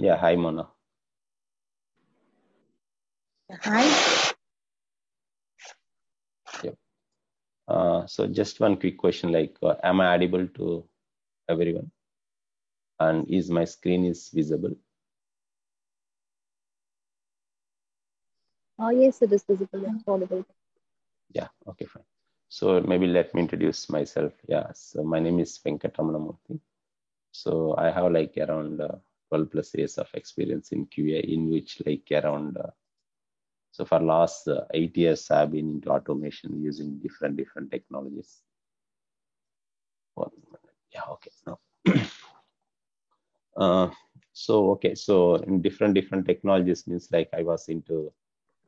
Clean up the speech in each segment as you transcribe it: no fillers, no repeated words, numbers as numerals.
Yeah, hi Mona. Hi. Yep. So just one quick question, like, am I audible to everyone? And is my screen is visible? Yes, it is visible. It's audible. Yeah, okay, fine. So maybe let me introduce myself. Yeah, so my name is Venkataramanamurthy. So I have like around 12 plus years of experience in QA, in which like around, so for last 8 years, I've been into automation using different technologies. 1 minute. Yeah, okay. No. So in different technologies means like I was into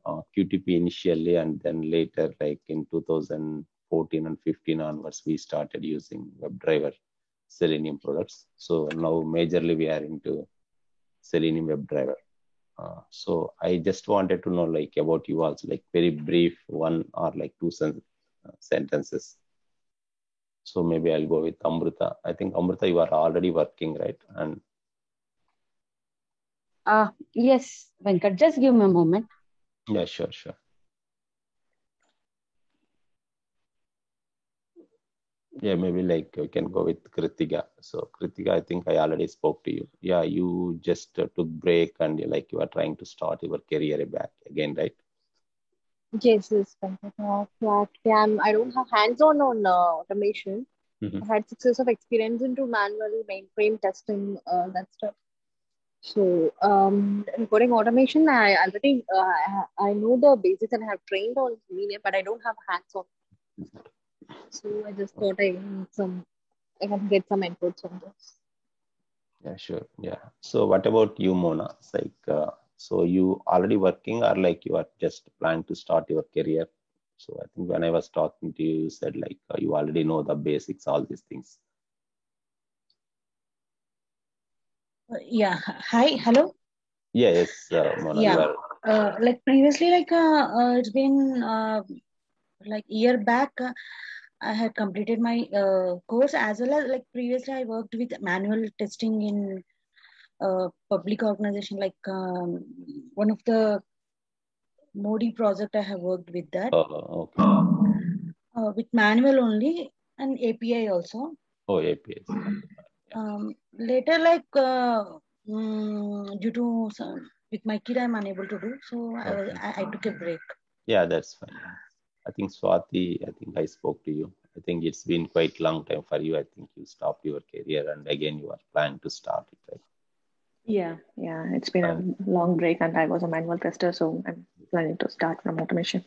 QTP initially, and then later, like in 2014 and 15 onwards, we started using WebDriver Selenium products. So now majorly we are into Selenium WebDriver. So I just wanted to know like about you also, like very brief one or like two sentences. So maybe I'll go with Amrita. I think Amrita, you are already working, right? And Yes, Venkat, just give me a moment. yeah, sure. Yeah, maybe like we can go with Kritika. So Kritika, I think I already spoke to you. Yeah, you just took break and like you are trying to start your career back again, right? Yes. Actually, I don't have hands-on on automation. Mm-hmm. I've had 6 years of experience into manual mainframe testing, that stuff. So, regarding automation, I already I know the basics and I have trained on Selenium, but I don't have hands-on. So I just thought I can get some inputs on this. Yeah, sure. Yeah. So what about you, Mona? It's like, so you already working or like you are just planning to start your career? So I think when I was talking to you, you said like you already know the basics, all these things. Yeah. Hi. Hello. Yeah, yes, Mona, you Yeah. are. Like previously, it's been like year back. I had completed my course, as well as like previously I worked with manual testing in public organization, like one of the Modi project. I have worked with that Okay. with manual only and API also. Oh, APIs. Later, like due to with my kid, I'm unable to do. So Okay. I took a break. Yeah, that's fine. Yeah. I think Swati, I think I spoke to you. I think it's been quite long time for you. I think you stopped your career and again you are planning to start it, right? Yeah. It's been And a long break, and I was a manual tester, so I'm planning to start from automation.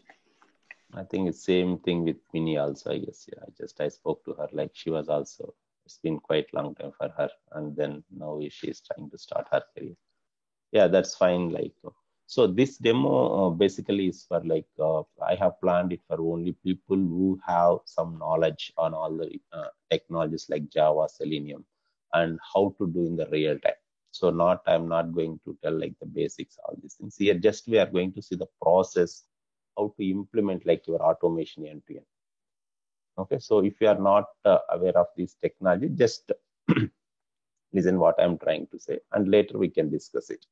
I think it's same thing with Minnie also, I guess. Yeah, I spoke to her like she was also, it's been quite long time for her. And then now she's trying to start her career. Yeah, that's fine. Like, so this demo basically is for like, I have planned it for only people who have some knowledge on all the technologies like Java, Selenium, and how to do in the real time. So I'm not going to tell like the basics, all these things. Here, just we are going to see the process, how to implement like your automation end to end. Okay, so if you are not aware of this technology, just listen what I'm trying to say, and later we can discuss it.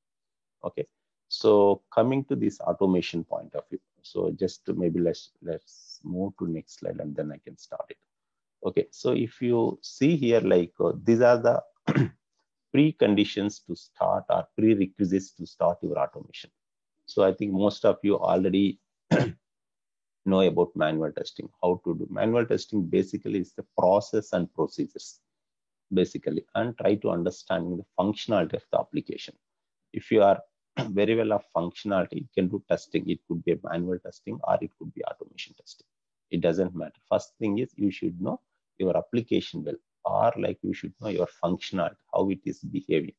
Okay, so coming to this automation point of view, so just to maybe let's move to next slide and then I can start it. Okay, so if you see here, like these are the preconditions to start or prerequisites to start your automation. So I think most of you already know about manual testing. How to do manual testing basically is the process and procedures basically, and try to understanding the functionality of the application. If you are very well of functionality, you can do testing. It could be a manual testing or it could be automation testing. It doesn't matter. First thing is you should know your application well, or like you should know your functionality, how it is behaving.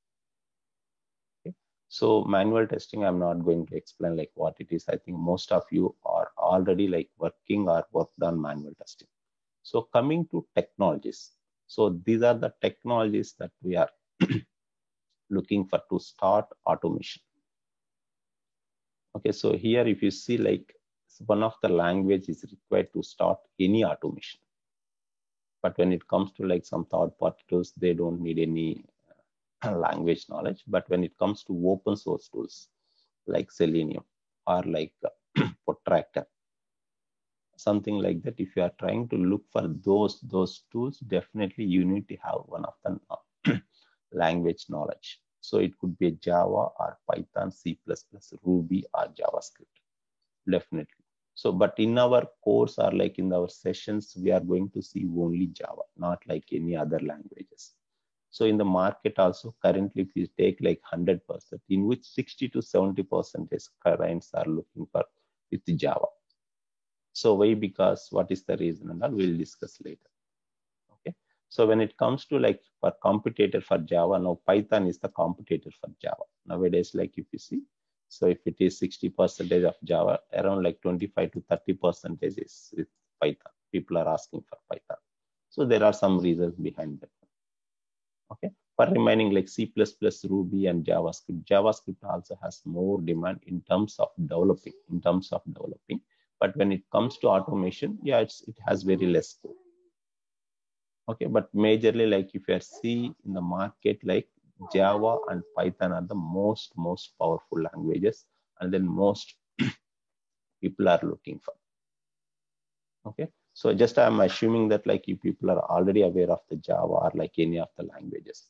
Okay. So manual testing, I'm not going to explain like what it is. I think most of you are already like working or worked on manual testing. So coming to technologies. So these are the technologies that we are looking for to start automation. Okay, so here if you see like one of the language is required to start any automation. But when it comes to like some third party tools, they don't need any language knowledge. But when it comes to open source tools like Selenium or like Protractor, something like that, if you are trying to look for those tools, definitely you need to have one of the language knowledge. So it could be Java or Python, C++, Ruby or JavaScript, definitely. So, but in our course or like in our sessions, we are going to see only Java, not like any other languages. So in the market also, currently, if you take like 100%, in which 60 to 70% clients are looking for with Java. So why? Because what is the reason, and that we'll discuss later. Okay. So when it comes to like for competitor for Java, now Python is the competitor for Java. Nowadays, like if you see, so if it is 60% of Java, around like 25 to 30% is with Python. People are asking for Python. So there are some reasons behind that. Okay. For remaining like C++, Ruby and JavaScript, JavaScript also has more demand in terms of developing, But when it comes to automation, yeah, it has very less scope. Okay, but majorly like if you see in the market, like Java and Python are the most powerful languages, and then most people are looking for. Okay, so just I'm assuming that like you people are already aware of the Java or like any of the languages.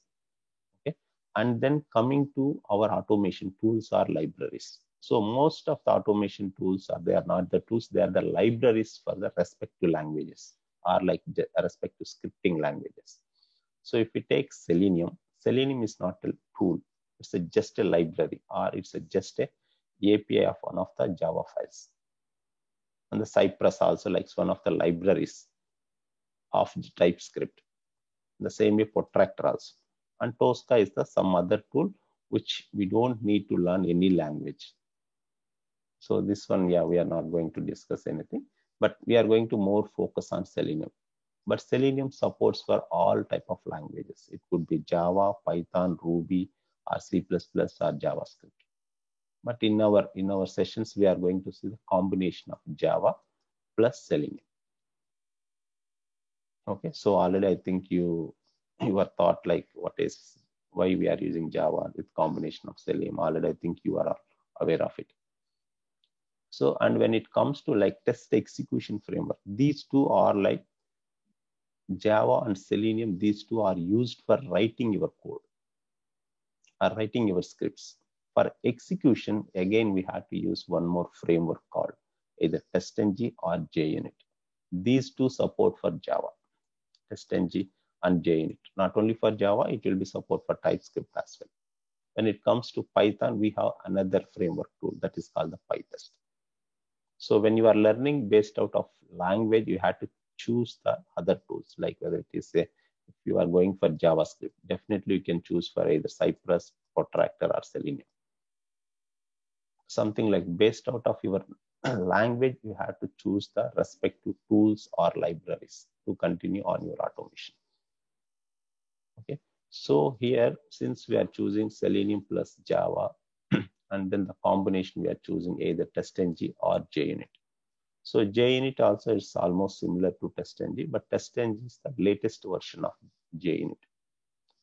Okay, and then coming to our automation tools or libraries. So most of the automation tools they are not the tools, they are the libraries for the respective languages or like respect to scripting languages. So if we take Selenium, Selenium is not a tool, it's just a library, or it's just a API of one of the Java files. And the Cypress also likes one of the libraries of TypeScript. The same way Protractor also. And Tosca is the some other tool which we don't need to learn any language. So this one, yeah, we are not going to discuss anything, but we are going to more focus on Selenium. But Selenium supports for all type of languages. It could be Java, Python, Ruby, or C++ or JavaScript. But in our sessions, we are going to see the combination of Java plus Selenium. Okay, so already I think you are thought like why we are using Java with combination of Selenium. Already I think you are aware of it. So, and when it comes to like test execution framework, these two are like Java and Selenium, these two are used for writing your code or writing your scripts. For execution, again, we have to use one more framework called either TestNG or JUnit. These two support for Java, TestNG and JUnit. Not only for Java, it will be support for TypeScript as well. When it comes to Python, we have another framework tool that is called the PyTest. So when you are learning based out of language, you have to choose the other tools, like whether it is if you are going for JavaScript, definitely you can choose for either Cypress, Protractor, or Selenium. Something like based out of your language, you have to choose the respective tools or libraries to continue on your automation. Okay, so here, since we are choosing Selenium plus Java, and then the combination we are choosing either TestNG or JUnit. So JUnit also is almost similar to TestNG, but TestNG is the latest version of JUnit.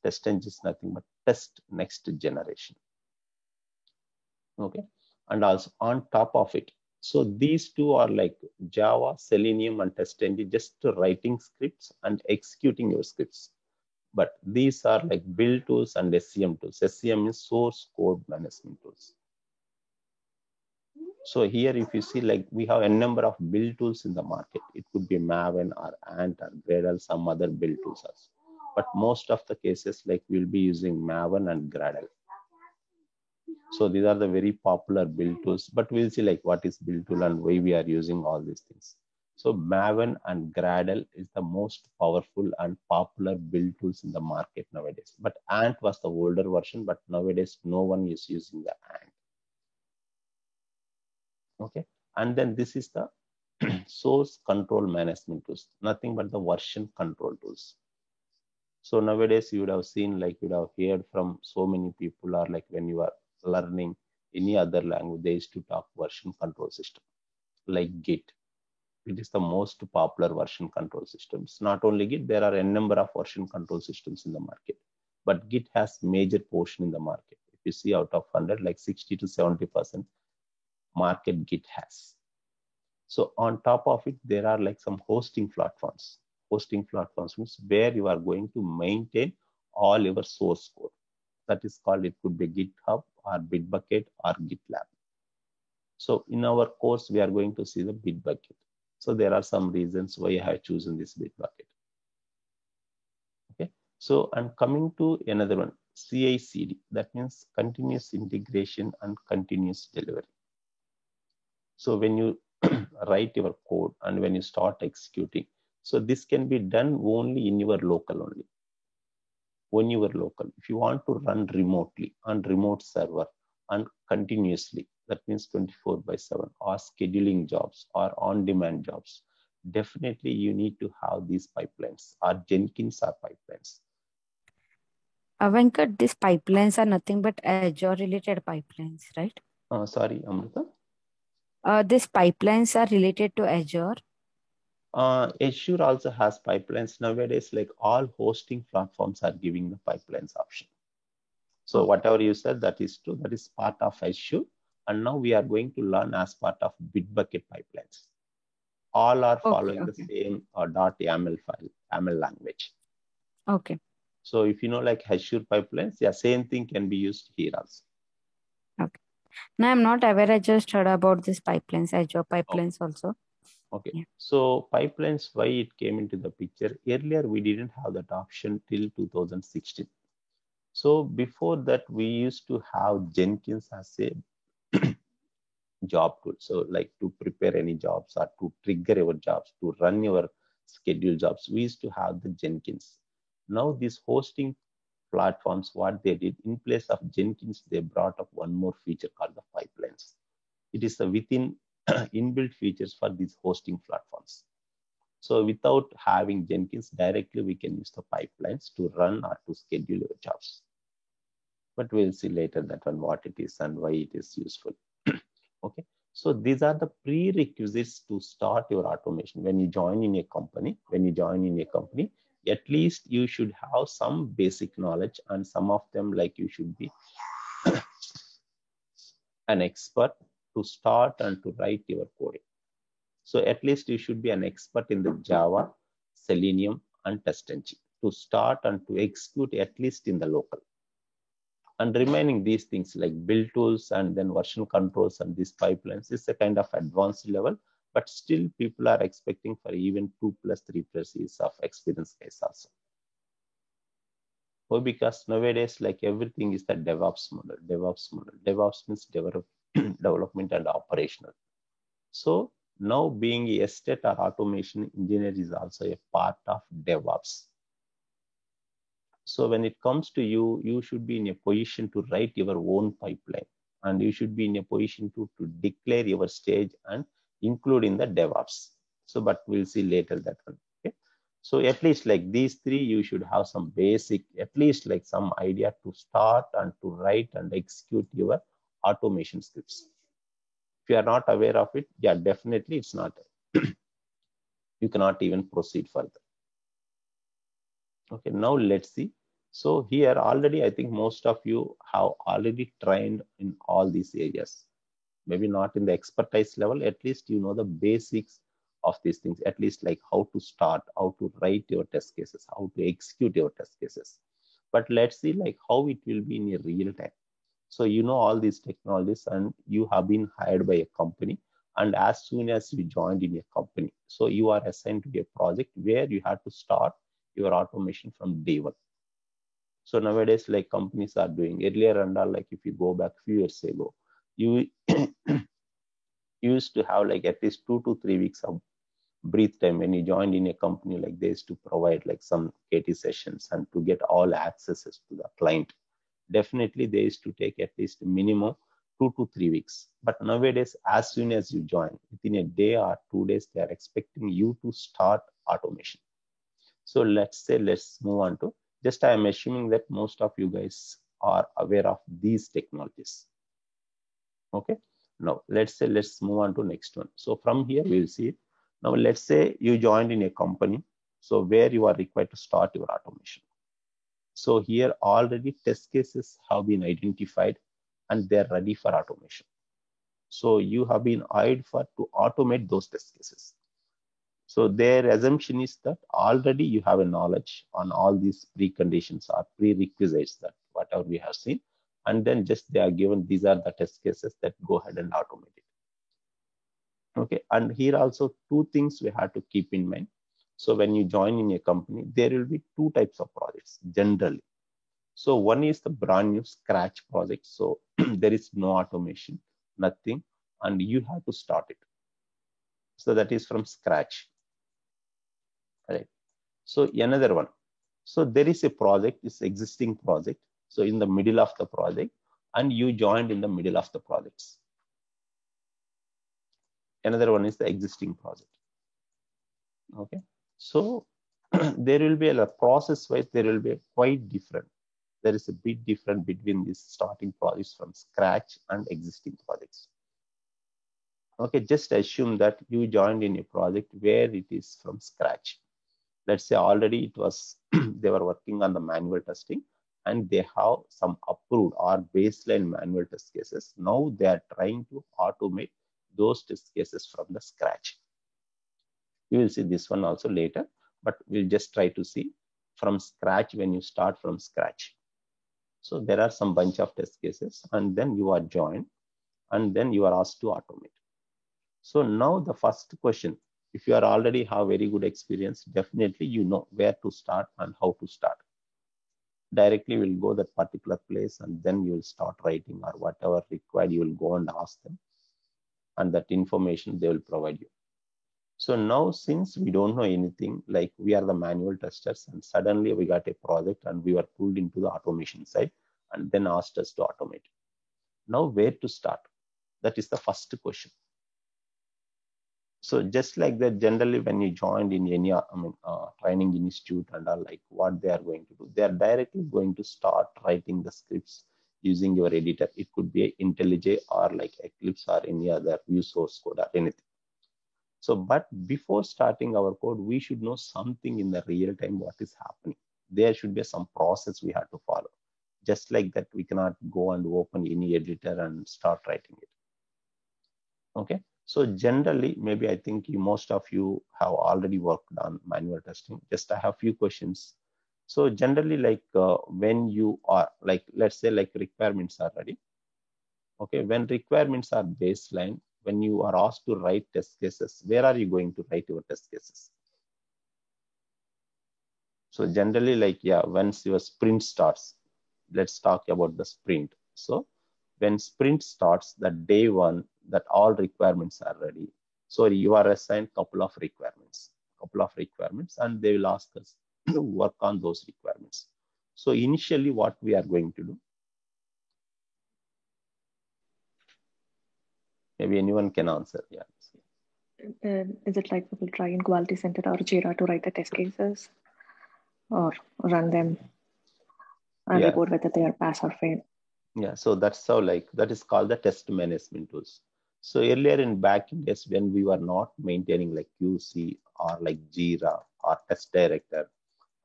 TestNG is nothing but test next generation. Okay, and also on top of it, so these two are like Java, Selenium, and TestNG, just writing scripts and executing your scripts. But these are like build tools and SCM tools. SCM is source code management tools. So here, if you see, like we have a number of build tools in the market. It could be Maven or Ant or Gradle, some other build tools also. But most of the cases, like we'll be using Maven and Gradle. So these are the very popular build tools. But we'll see like what is build tool and why we are using all these things. So Maven and Gradle is the most powerful and popular build tools in the market nowadays. But Ant was the older version, but nowadays no one is using the Ant. Okay, and then this is the source control management tools, nothing but the version control tools. So nowadays you would have seen, like you would have heard from so many people, or like when you are learning any other language, they used to talk version control system like Git. It is the most popular version control systems. Not only Git, there are a number of version control systems in the market. but Git has major portion in the market. If you see out of 100, like 60 to 70% market Git has. So on top of it, there are like some hosting platforms. Hosting platforms means where you are going to maintain all your source code. That is called, it could be GitHub or Bitbucket or GitLab. So in our course, we are going to see the Bitbucket. So there are some reasons why I have chosen this Bitbucket. Okay. So I'm coming to another one, CI/CD. That means continuous integration and continuous delivery. So when you write your code and when you start executing, so this can be done only in your local only. When you are local, if you want to run remotely on remote server and continuously, that means 24/7, or scheduling jobs or on-demand jobs, definitely you need to have these pipelines or Jenkins or pipelines. Venkat, these pipelines are nothing but Azure related pipelines, right? Sorry, Amrita. These pipelines are related to Azure. Azure also has pipelines nowadays. Like all hosting platforms are giving the pipelines option. So whatever you said, that is true. That is part of Azure. And now we are going to learn as part of Bitbucket pipelines. All are following the same .yaml file, YAML language. Okay. So if you know like Azure pipelines, yeah, same thing can be used here also. Okay. No, I'm not aware. I just heard about these pipelines, Azure pipelines also. Okay. Yeah. So pipelines, why it came into the picture? Earlier, we didn't have that option till 2016. So before that, we used to have Jenkins as a job tool. So like to prepare any jobs or to trigger your jobs, to run your scheduled jobs, we used to have the Jenkins. Now these hosting platforms, what they did, in place of Jenkins, they brought up one more feature called the pipelines. It is a within inbuilt features for these hosting platforms. So without having Jenkins directly, we can use the pipelines to run or to schedule your jobs. But we'll see later that one, what it is and why it is useful. Okay. So these are the prerequisites to start your automation. When you join in a company, at least you should have some basic knowledge, and some of them, like you should be an expert to start and to write your coding. So at least you should be an expert in the Java, Selenium, and TestNG to start and to execute at least in the local. And remaining these things like build tools and then version controls and these pipelines is a kind of advanced level, but still people are expecting for even 2+, 3+ years of experience guys also. Why? Because nowadays, like everything is the DevOps model. DevOps means development and operational. So now being a state or automation engineer is also a part of DevOps. So when it comes to you, you should be in a position to write your own pipeline, and you should be in a position to declare your stage and include in the DevOps. So, but we'll see later that one. Okay. So at least like these three, you should have some basic, at least like some idea to start and to write and execute your automation scripts. If you are not aware of it, yeah, definitely it's not. You cannot even proceed further. Okay, now let's see. So here already, I think most of you have already trained in all these areas. Maybe not in the expertise level, at least you know the basics of these things, at least like how to start, how to write your test cases, how to execute your test cases. But let's see like how it will be in a real time. So you know all these technologies and you have been hired by a company, and as soon as you joined in a company, so you are assigned to a project where you have to start your automation from day one. So nowadays, like companies are doing earlier and all, like if you go back a few years ago, you used to have like at least 2 to 3 weeks of breathe time when you joined in a company. Like they used to provide like some KT sessions and to get all accesses to the client. Definitely they used to take at least minimum 2 to 3 weeks. But nowadays, as soon as you join, within a day or 2 days, they are expecting you to start automation. So let's move on to, just I am assuming that most of you guys are aware of these technologies. Okay. Now let's move on to next one. So from here we will see it. Now let's say you joined in a company, so where you are required to start your automation. So here already test cases have been identified and they're ready for automation. So you have been hired to automate those test cases. So their assumption is that already you have a knowledge on all these preconditions or prerequisites that whatever we have seen, and then just they are given these are the test cases that go ahead and automate it. Okay, and here also two things we have to keep in mind. So when you join in a company, there will be two types of projects generally. So one is the brand new scratch project. So there is no automation, nothing, and you have to start it. So that is from scratch. Right. So another one. So there is a project, this existing project. So in the middle of the project, and you joined in the middle of the projects. Another one is the existing project. Okay. So there will be a process wise, there will be quite different. There is a big difference between these starting projects from scratch and existing projects. Okay, just assume that you joined in a project where it is from scratch. Let's say already it was they were working on the manual testing and they have some approved or baseline manual test cases. Now they are trying to automate those test cases from the scratch. We will see this one also later, but we'll just try to see from scratch when you start from scratch. So there are some bunch of test cases and then you are joined and then you are asked to automate. So now the first question, if you are already have very good experience, definitely you know where to start and how to start. Directly will go that particular place and then you will start writing or whatever required, you will go and ask them and that information they will provide you. So now since we don't know anything, like we are the manual testers and suddenly we got a project and we were pulled into the automation side and then asked us to automate. Now where to start? That is the first question. So just like that, generally when you joined in any training institute and all, like what they are going to do, they are directly going to start writing the scripts using your editor. It could be IntelliJ or like Eclipse or any other view source code or anything. So, but before starting our code, we should know something in the real time what is happening. There should be some process we have to follow. Just like that, we cannot go and open any editor and start writing it. Okay. So generally, maybe I think most of you have already worked on manual testing. Just I have a few questions. So generally, like when you are like, let's say like requirements are ready. Okay, when requirements are baseline, when you are asked to write test cases, where are you going to write your test cases? So generally, like, yeah, once your sprint starts, let's talk about the sprint. So when sprint starts, that day one, that all requirements are ready. So you are assigned couple of requirements, and they will ask us to work on those requirements. So initially, what we are going to do, maybe anyone can answer. Yeah. Is it like we will try in Quality Center or Jira to write the test cases or run them and report whether they are pass or fail? Yeah, so that's how like that is called the test management tools. So earlier in back in days when we were not maintaining like QC or like Jira or Test Director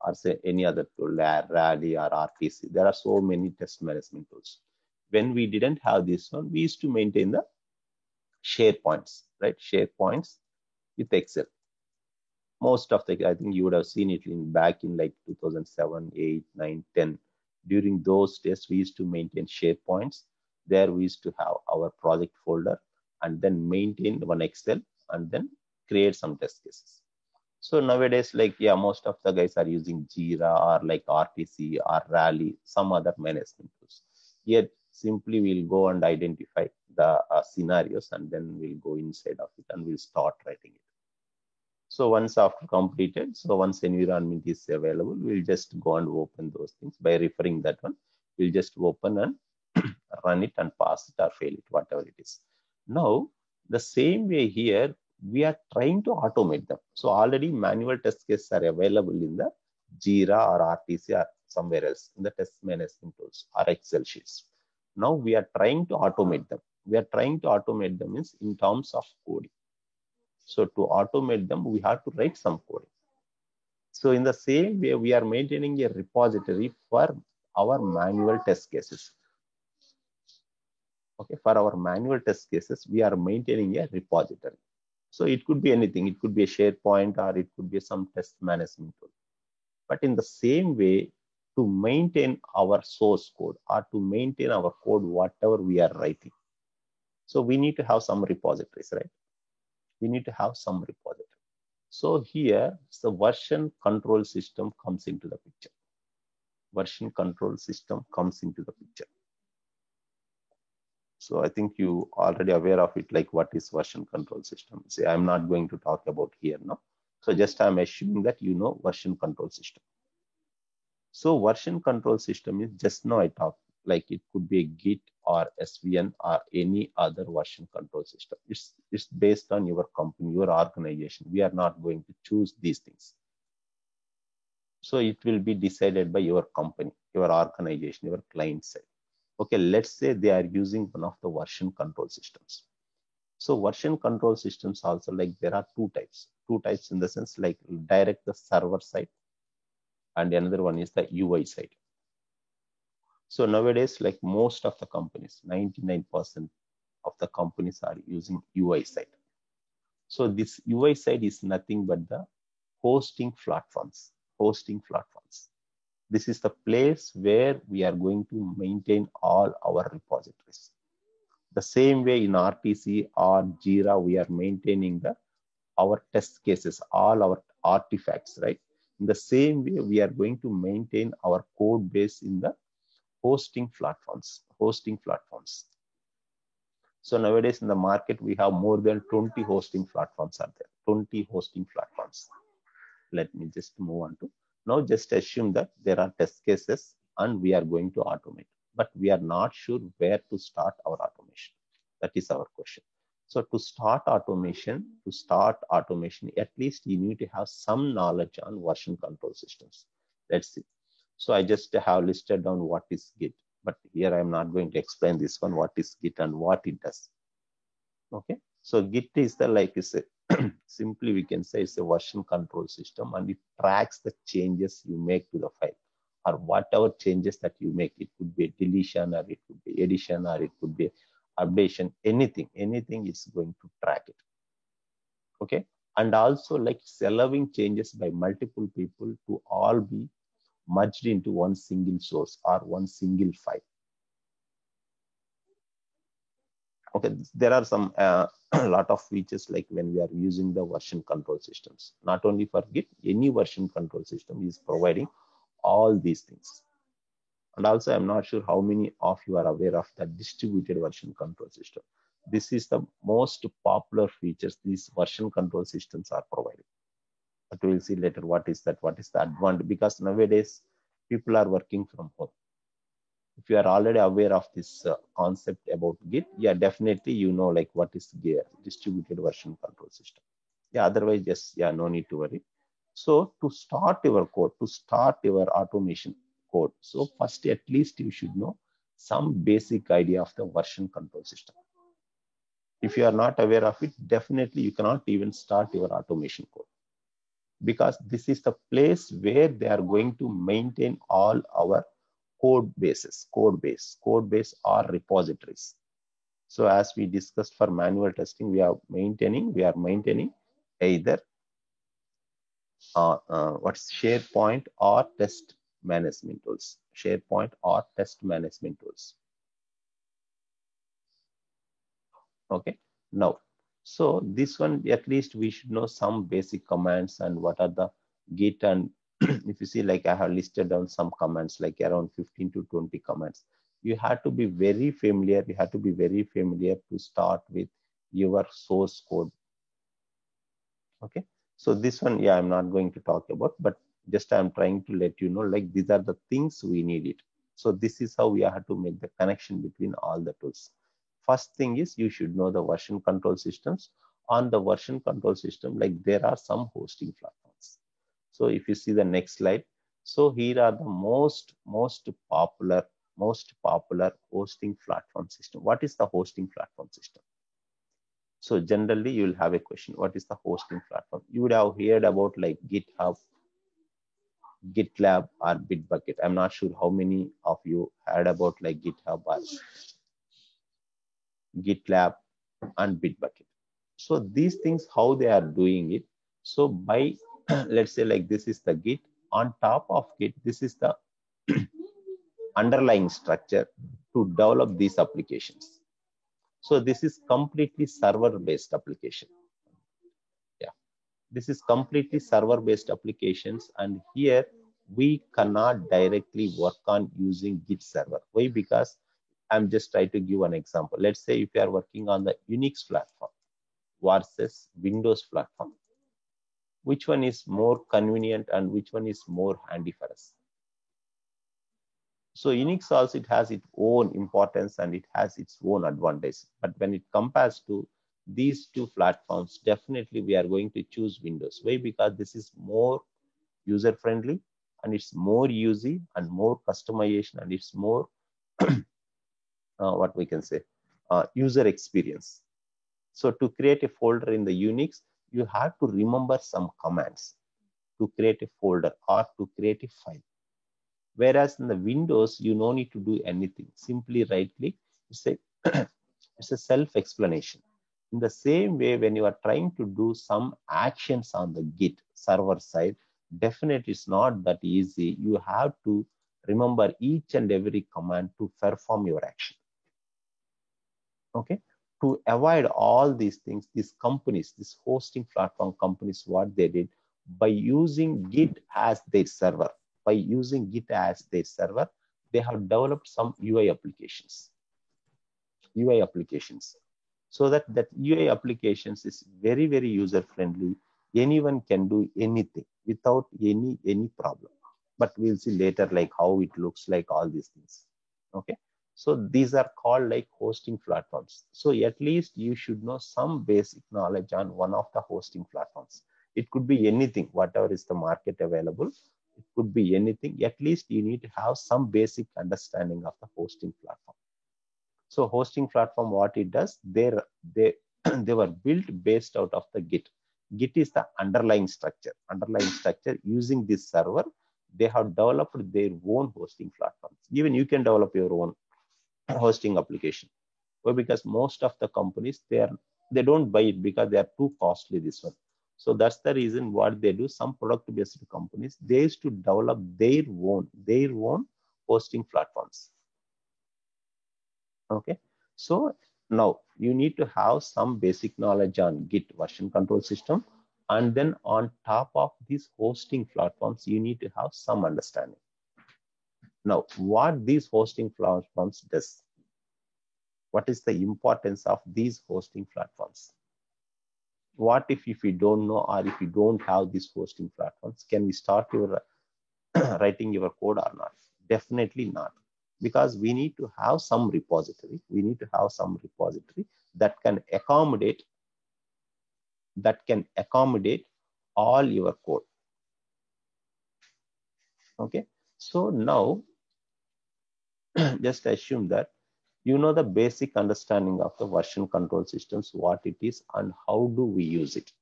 or say any other tool, Rally or RTC, there are so many test management tools. When we didn't have this one, we used to maintain the SharePoints, right? SharePoints with Excel. Most of the, I think you would have seen it in back in like 2007, 8, 9, 10. During those days, we used to maintain SharePoints. There we used to have our project folder and then maintain one Excel and then create some test cases. So nowadays, like, yeah, most of the guys are using Jira or like RTC or Rally, some other management tools. Yet simply we'll go and identify the scenarios and then we'll go inside of it and we'll start writing it. So once after completed, so once environment is available, we'll just go and open those things by referring that one. We'll just open and run it and pass it or fail it, whatever it is. Now, the same way here, we are trying to automate them. So already manual test cases are available in the Jira or RTC or somewhere else in the test management tools or Excel sheets. Now we are trying to automate them. We are trying to automate them means in terms of coding. So to automate them, we have to write some coding. So in the same way, we are maintaining a repository for our manual test cases. Okay, for our manual test cases, we are maintaining a repository. So it could be anything. It could be a SharePoint, or it could be some test management tool. But in the same way, to maintain our source code or to maintain our code, whatever we are writing, so we need to have some repositories, right? We need to have some repository. So here, the version control system comes into the picture. Version control system comes into the picture. So I think you already aware of it, like what is version control system. See, I'm not going to talk about here now. So just I'm assuming that you know version control system. So version control system is, just now I talked, like it could be a Git or SVN or any other version control system. It's based on your company, your organization. We are not going to choose these things. So it will be decided by your company, your organization, your client side. Okay, let's say they are using one of the version control systems. So version control systems also, like there are two types in the sense, like direct the server side, and another one is the UI side. So nowadays, like most of the companies, 99% of the companies are using UI side. So this UI side is nothing but the hosting platforms. This is the place where we are going to maintain all our repositories. The same way in RTC or Jira, we are maintaining our test cases, all our artifacts, right? In the same way, we are going to maintain our code base in the hosting platforms. So nowadays in the market, we have more than 20 hosting platforms are there. 20 hosting platforms. Let me just move on to. Now just assume that there are test cases and we are going to automate, but we are not sure where to start our automation. That is our question. So to start automation, at least you need to have some knowledge on version control systems. Let's see. So I just have listed down what is Git, but here I am not going to explain this one, what is Git and what it does. Okay. So Git is the, like is a simply we can say it's a version control system, and it tracks the changes you make to the file, or whatever changes that you make. It could be a deletion, or it could be addition, or it could be updation, anything is going to track it. Okay. And also, like, it's allowing changes by multiple people to all be merged into one single source or one single file. Okay, there are some a lot of features, like when we are using the version control systems. Not only for Git, any version control system is providing all these things. And also, I'm not sure how many of you are aware of the distributed version control system. This is the most popular features these version control systems are providing. But we'll see later what is that, what is the advantage, because nowadays people are working from home. If you are already aware of this concept about Git, yeah, definitely you know like what is distributed version control system. Yeah, otherwise just, yeah, no need to worry. So to start your code, to start your automation code, so first at least you should know some basic idea of the version control system. If you are not aware of it, definitely you cannot even start your automation code, because this is the place where they are going to maintain all our code base or repositories. So as we discussed for manual testing, we are maintaining either what's SharePoint or test management tools. Okay, now, so this one, at least we should know some basic commands and what are the Git. And if you see, like I have listed down some commands, like around 15 to 20 commands. You have to be very familiar. To start with your source code. Okay, so this one, yeah, I'm not going to talk about, but just I'm trying to let you know, like these are the things we need it. So this is how we have to make the connection between all the tools. First thing is you should know the version control systems. On the version control system, like there are some hosting platforms. So if you see the next slide, so here are the most popular hosting platform system. What is the hosting platform system? So generally you will have a question, what is the hosting platform? You would have heard about like GitHub, GitLab or Bitbucket. I'm not sure how many of you heard about like GitHub or GitLab and Bitbucket. So these things, how they are doing it. So by, let's say like this is the Git. On top of Git, this is the underlying structure to develop these applications. So this is completely server-based application. Yeah, this is completely server-based applications, and here we cannot directly work on using Git server. Why? Because I'm just trying to give an example. Let's say if you are working on the Unix platform versus Windows platform, which one is more convenient and which one is more handy for us? So Unix also, it has its own importance and it has its own advantage. But when it compares to these two platforms, definitely we are going to choose Windows. Why? Because this is more user friendly and it's more easy and more customization and it's more what we can say user experience. So to create a folder in the Unix, you have to remember some commands to create a folder or to create a file. Whereas in the Windows, you no need to do anything. Simply right click. It's a self-explanation. In the same way, when you are trying to do some actions on the Git server side, definitely it's not that easy. You have to remember each and every command to perform your action. Okay. To avoid all these things, these companies, these hosting platform companies, what they did, by using Git as their server, they have developed some UI applications. So that UI applications is very, very user friendly. Anyone can do anything without any problem. But we'll see later like how it looks like, all these things. Okay. So these are called like hosting platforms. So at least you should know some basic knowledge on one of the hosting platforms. It could be anything, whatever is the market available. It could be anything. At least you need to have some basic understanding of the hosting platform. So hosting platform, what it does, they were built based out of the Git. Git is the underlying structure. Using this server, they have developed their own hosting platforms. Even you can develop your own hosting application. Well, because most of the companies, they don't buy it because they are too costly, this one. So that's the reason what they do. Some product based companies, they used to develop their own hosting platforms. Okay. So now you need to have some basic knowledge on Git version control system, and then on top of these hosting platforms, you need to have some understanding. Now, what these hosting platforms does? What is the importance of these hosting platforms? What if you don't know, or if you don't have these hosting platforms, can we start your writing your code or not? Definitely not, because we need to have some repository. That can accommodate all your code. Okay. So now just assume that you know the basic understanding of the version control systems, what it is and how do we use it.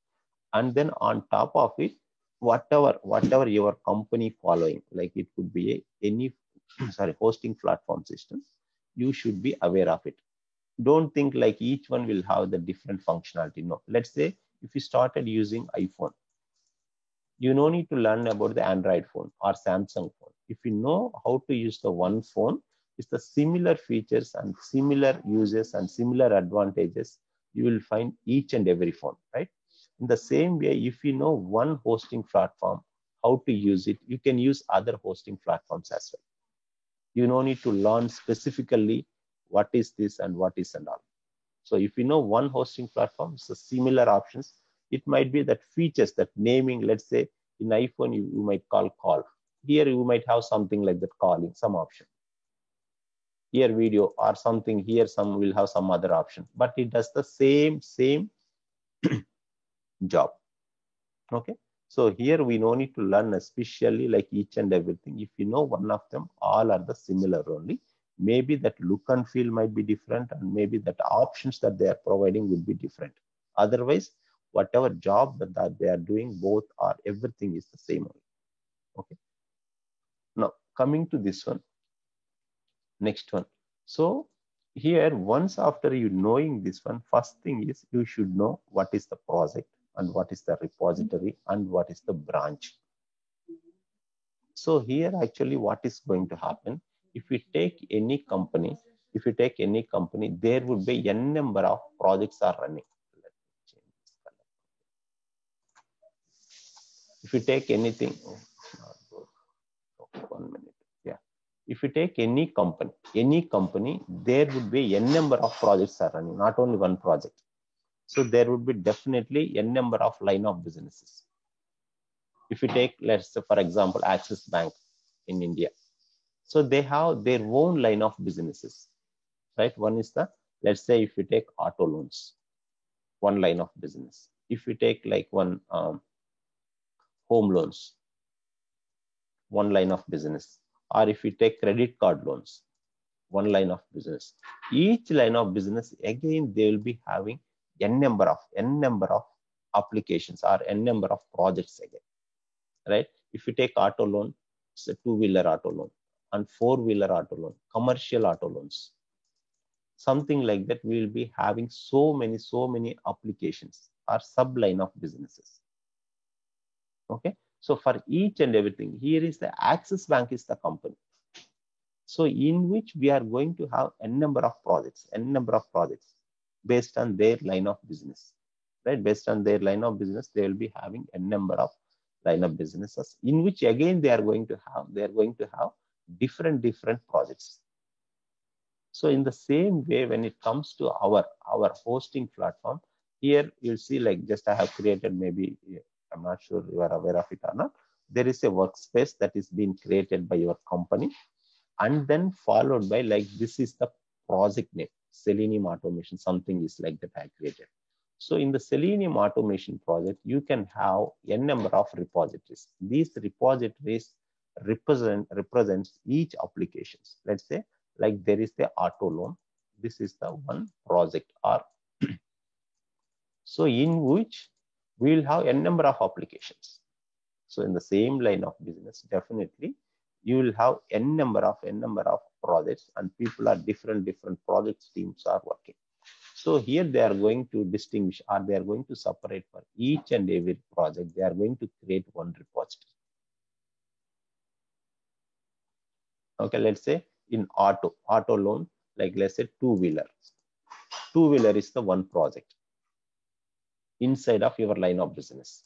And then on top of it, whatever your company following, like it could be any hosting platform system, you should be aware of it. Don't think like each one will have the different functionality. No. Let's say if you started using iPhone, you no need to learn about the Android phone or Samsung phone. If you know how to use the one phone, it's the similar features and similar uses and similar advantages you will find each and every phone, right? In the same way, if you know one hosting platform, how to use it, you can use other hosting platforms as well. You no need to learn specifically what is this and what is and all. So if you know one hosting platform, so similar options, it might be that features, that naming, let's say in iPhone, you might call. Here you might have something like that, calling, some option. Here video or something, here some will have some other option, but it does the same job. Okay. So here we no need to learn especially like each and everything. If you know one of them, all are the similar only. Maybe that look and feel might be different, and maybe that options that they are providing will be different. Otherwise, whatever job that they are doing, both or everything is the same only. Okay. coming to this one, next one. So here, once after you knowing this one, first thing is you should know what is the project and what is the repository and what is the branch. So here actually what is going to happen, if we take any company, there would be n number of projects are running. Let me change this color. If you take anything, one minute. Yeah. If you take any company, there would be n number of projects are running, not only one project. So there would be definitely n number of line of businesses. If you take, let's say, for example, Axis Bank in India. So they have their own line of businesses, right? One is the, let's say, if you take auto loans, one line of business. If you take like one home loans, one line of business. Or if you take credit card loans, one line of business. Each line of business, again, they will be having n number of applications or n number of projects again, right? If you take auto loan, it's a two-wheeler auto loan and four-wheeler auto loan, commercial auto loans, something like that. We will be having so many applications or sub-line of businesses. Okay, so for each and everything, here is the Axis Bank is the company. So in which we are going to have n number of projects based on their line of business, right? Based on their line of business, they will be having n number of line of businesses, in which again they are going to have different projects. So in the same way, when it comes to our hosting platform, here you'll see, like, just I have created, maybe I'm not sure you are aware of it or not. There is a workspace that is being created by your company, and then followed by, like, this is the project name, Selenium Automation, something is like that I created. So in the Selenium Automation project, you can have n number of repositories. These repositories represents each applications. Let's say, like, there is the auto loan. This is the one project, or so in which we will have n number of applications. So in the same line of business, definitely you will have n number of projects, and people are different projects teams are working. So here they are going to distinguish, or they are going to separate for each and every project. They are going to create one repository. Okay, let's say in auto loan, like, let's say two-wheeler is the one project inside of your line of business.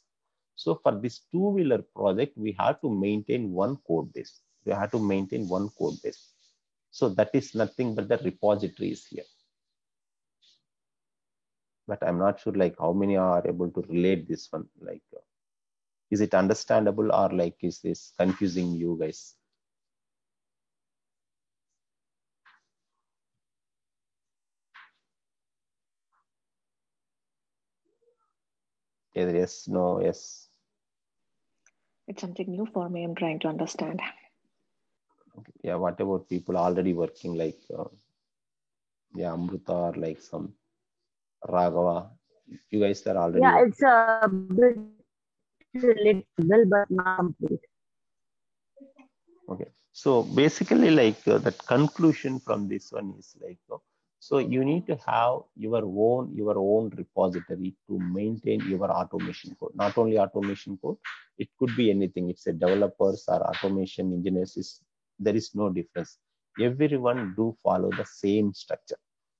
So for this two-wheeler project, we have to maintain one code base. So that is nothing but the repository is here. But I'm not sure, like, how many are able to relate this one. Like, is it understandable, or like, is this confusing you guys? Yes, no, yes. It's something new for me. I'm trying to understand. Okay. Yeah, what about people already working, like, yeah, Amruta, or like some Raghava? You guys are already Yeah, working. it's a bit relatable, but not complete. Okay, so basically, like, the conclusion from this one is, like, so you need to have your own repository to maintain your automation code. Not only automation code, it could be anything. It's a developers or automation engineers, there is no difference. Everyone do follow the same structure.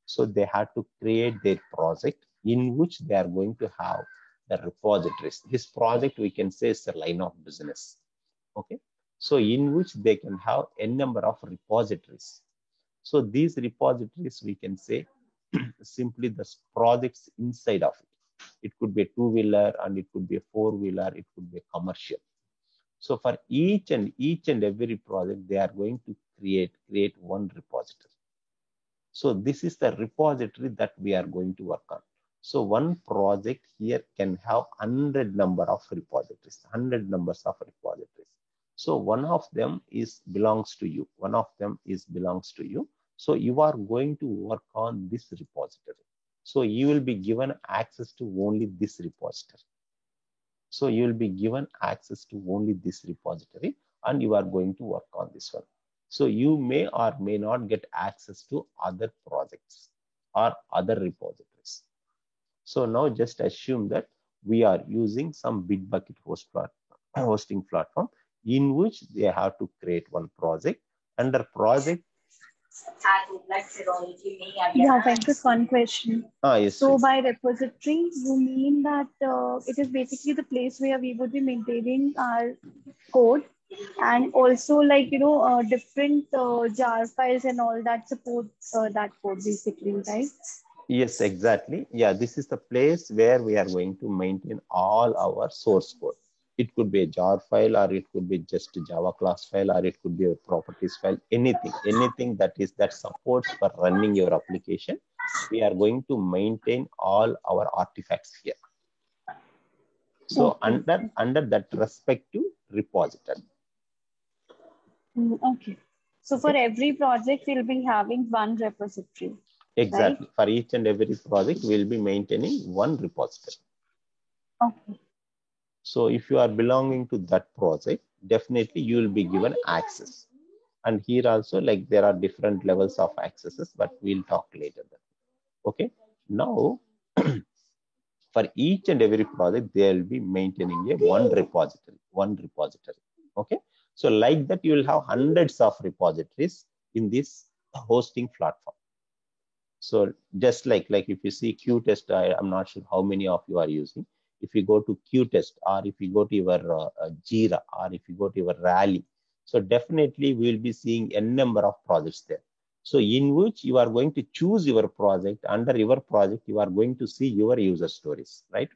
So they have to create their project in which they are going to have the repositories. This project, we can say, is a line of business. Okay, so in which they can have n number of repositories. So these repositories, we can say, simply the projects inside of it. It could be a two-wheeler, and it could be a four-wheeler, it could be a commercial. So for each and every project, they are going to create one repository. So this is the repository that we are going to work on. So one project here can have 100 number of repositories, 100 numbers of repositories. So one of them belongs to you. So you are going to work on this repository. So you will be given access to only this repository. and you are going to work on this one. So you may or may not get access to other projects or other repositories. So now just assume that we are using some Bitbucket hosting platform in which they have to create one project. Under project. Yeah, Venkat, one question. Yes, so please. by repository, you mean that it is basically the place where we would be maintaining our code, and also like, different jar files and all that supports that code basically, right? Yes, exactly. Yeah, this is the place where we are going to maintain all our source code. It could be a jar file, or it could be just a Java class file, or it could be a properties file, anything that supports for running your application. We are going to maintain all our artifacts here. So okay. under that respective repository. Okay. So for every project, we'll be having one repository. Exactly. Right? For each and every project, we'll be maintaining one repository. Okay. So if you are belonging to that project, definitely you will be given access. And here also, like, there are different levels of accesses, but we'll talk later then. Okay. Now, for each and every project, they will be maintaining one repository. Okay. So like that, you will have hundreds of repositories in this hosting platform. So just like if you see Qtest, I'm not sure how many of you are using. If you go to Qtest, or if you go to your Jira, or if you go to your Rally, so definitely we will be seeing a number of projects there. So in which you are going to choose your project. Under your project, you are going to see your user stories, right?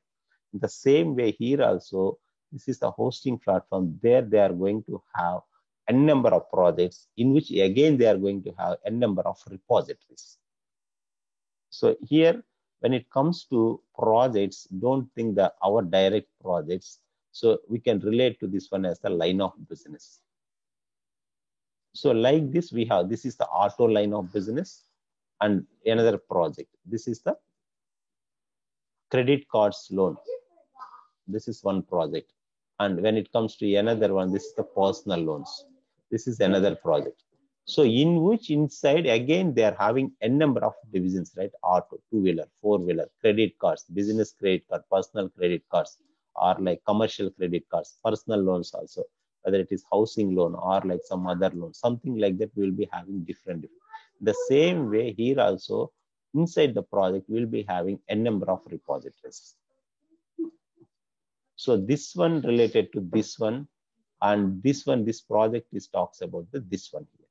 In the same way here also, this is the hosting platform. There they are going to have a number of projects in which again they are going to have a number of repositories. So here, when it comes to projects, don't think that our direct projects. So we can relate to this one as the line of business. So like this, this is the auto line of business, and another project. This is the credit cards loan. This is one project. And when it comes to another one, this is the personal loans. This is another project. So in which inside, again, they are having a number of divisions, right? Auto, two-wheeler, four-wheeler, credit cards, business credit card, personal credit cards, or like commercial credit cards, personal loans also, whether it is housing loan or like some other loan, something like that, we will be having different. The same way here also, inside the project, we'll be having a number of repositories. So this one related to this one, and this one, this project talks about this one here.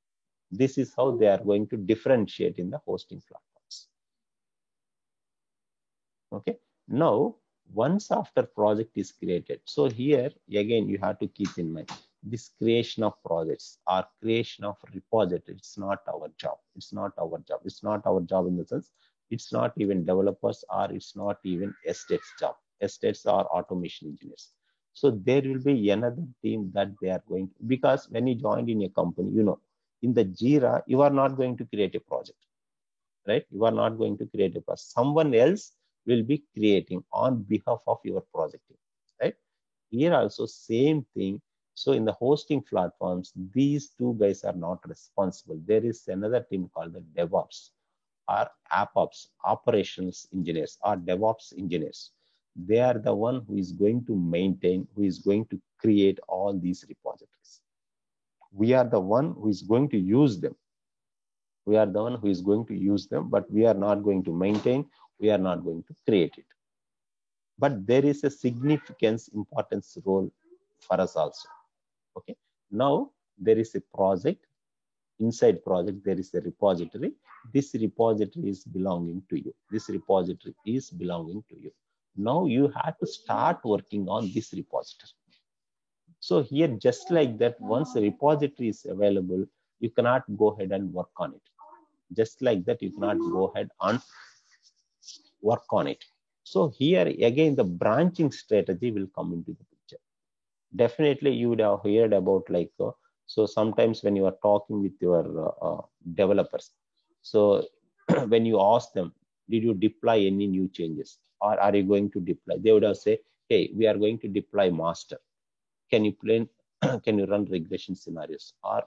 This is how they are going to differentiate in the hosting platforms. Okay. Now, once after project is created, so here again you have to keep in mind this creation of projects or creation of repositories. It's not our job. It's not our job. It's not our job in the sense it's not even developers, or it's not even estates job. Estates are automation engineers. So there will be another team that they are going to, because when you joined in a company, in the Jira, you are not going to create a project, right? You are not going to create a project. Someone else will be creating on behalf of your project team, right? Here also same thing. So in the hosting platforms, these two guys are not responsible. There is another team called the DevOps or AppOps, operations engineers or DevOps engineers. They are the one who is going to maintain, who is going to create all these repositories. We are the one who is going to use them. We are the one who is going to use them, but we are not going to maintain. We are not going to create it. But there is a significance, importance role for us also. Okay. Now there is a project. Inside project, there is a repository. This repository is belonging to you. This repository is belonging to you. Now you have to start working on this repository. So here, just like that, once the repository is available, you cannot go ahead and work on it. Just like that, you cannot go ahead and work on it. So here again, the branching strategy will come into the picture. Definitely, you would have heard about so sometimes when you are talking with your developers, so when you ask them, did you deploy any new changes, or are you going to deploy? They would have said, hey, we are going to deploy master. Can you can you run regression scenarios? Or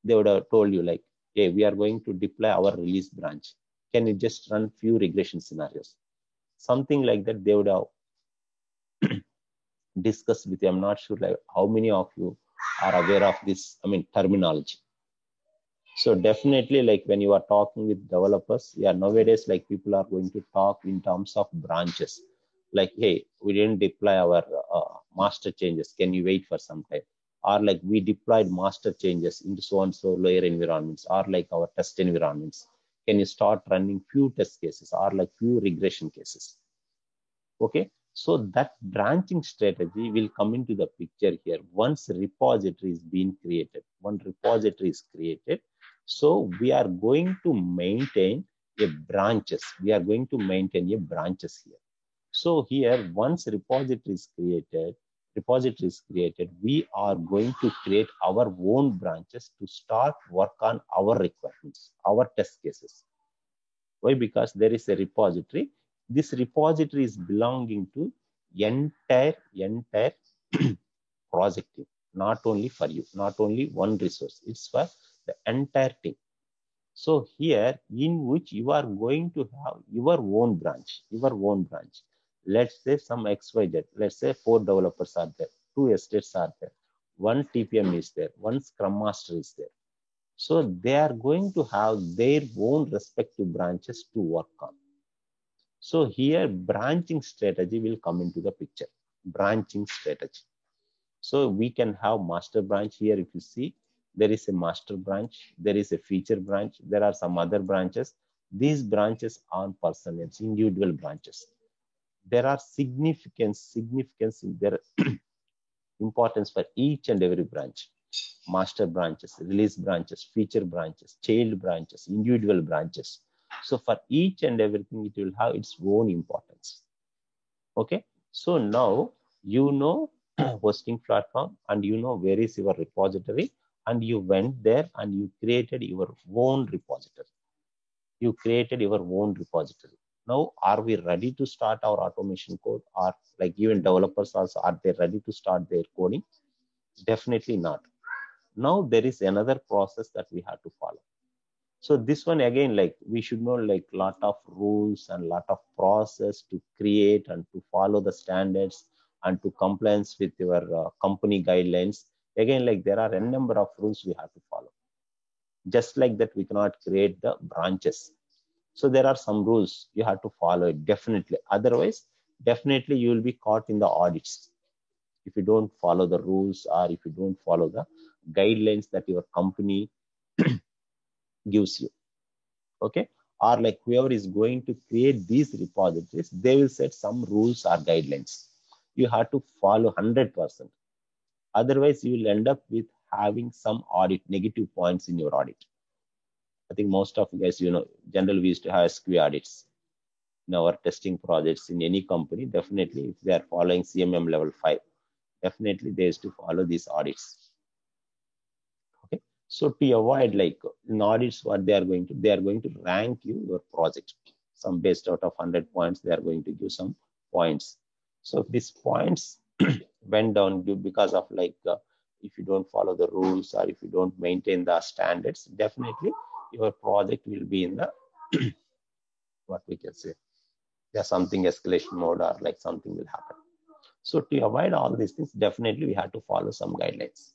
they would have told you like, hey, we are going to deploy our release branch. Can you just run few regression scenarios? Something like that they would have discussed with you. I'm not sure like how many of you are aware of this, terminology. So definitely, like when you are talking with developers, yeah, nowadays, like people are going to talk in terms of branches. Like, hey, we didn't deploy our master changes. Can you wait for some time? Or like we deployed master changes into so and so layer environments, or like our test environments. Can you start running few test cases or like few regression cases? Okay, so that branching strategy will come into the picture here once repository is being created. One repository is created, so we are going to maintain a branches. We are going to maintain a branches here. So here, once repository is created, we are going to create our own branches to start work on our requirements, our test cases. Why? Because there is a repository. This repository is belonging to entire project team, not only for you, not only one resource. It's for the entire team. So here, in which you are going to have your own branch. Let's say some XYZ. Let's say 4 developers are there, 2 estates are there, 1 TPM is there, 1 Scrum Master is there. So they are going to have their own respective branches to work on. So here branching strategy will come into the picture. Branching strategy. So we can have master branch here. If you see, there is a master branch, there is a feature branch, there are some other branches. These branches are personnels, individual branches. There are significance in their importance for each and every branch. Master branches, release branches, feature branches, child branches, individual branches. So for each and everything, it will have its own importance. Okay, so now you know hosting platform and you know where is your repository, and you went there and you created your own repository. Now, are we ready to start our automation code? Or like even developers also, are they ready to start their coding? Definitely not. Now there is another process that we have to follow. So this one again, like we should know like lot of rules and lot of process to create and to follow the standards and to compliance with your company guidelines. Again, like there are a number of rules we have to follow. Just like that, we cannot create the branches. So there are some rules you have to follow it definitely. Otherwise, definitely you will be caught in the audits if you don't follow the rules or if you don't follow the guidelines that your company gives you. Okay, or like whoever is going to create these repositories, they will set some rules or guidelines. You have to follow 100%. Otherwise, you will end up with having some audit, negative points in your audit. I think most of you guys, generally we used to have SQA audits in our testing projects in any company. Definitely, if they are following CMM level 5, definitely they used to follow these audits. Okay, so to avoid like in audits, what they are going to rank you your project. Some based out of 100 points, they are going to give some points. So if these points went down because of like if you don't follow the rules or if you don't maintain the standards, definitely your project will be in the what we can say, there's something escalation mode or like something will happen. So to avoid all these things, definitely we have to follow some guidelines.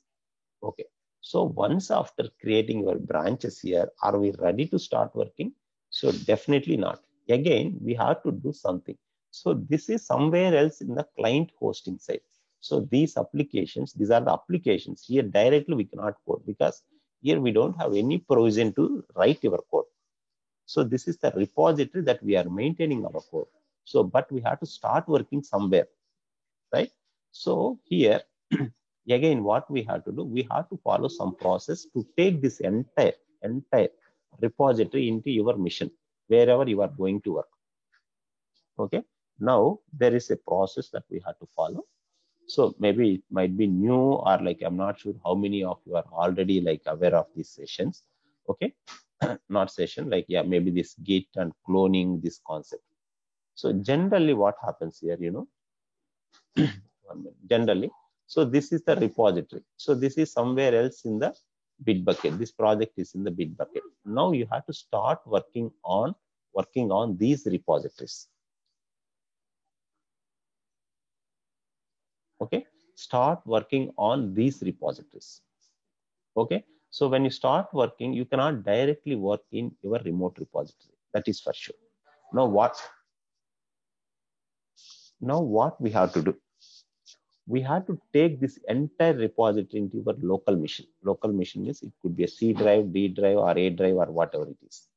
Okay, so once after creating your branches here, are we ready to start working? So definitely not. Again, we have to do something. So this is somewhere else in the client hosting side. So these applications, these are the applications. Here directly we cannot code because here we don't have any provision to write your code. So this is the repository that we are maintaining our code. So, but we have to start working somewhere, right? So here, again, what we have to do, we have to follow some process to take this entire repository into your mission, wherever you are going to work. Okay, now there is a process that we have to follow. So maybe it might be new or like, I'm not sure how many of you are already like aware of these sessions. Okay, not session, like, yeah, maybe this Git and cloning, this concept. So generally what happens here, generally, So this is the repository. So this is somewhere else in the Bitbucket. This project is in the Bitbucket. Now you have to start working on these repositories. Okay, start working on these repositories. Okay, so when you start working, you cannot directly work in your remote repository. That is for sure. Now what we have to do? We have to take this entire repository into your local machine. Local machine is, it could be a C drive, D drive, or A drive, or whatever it is.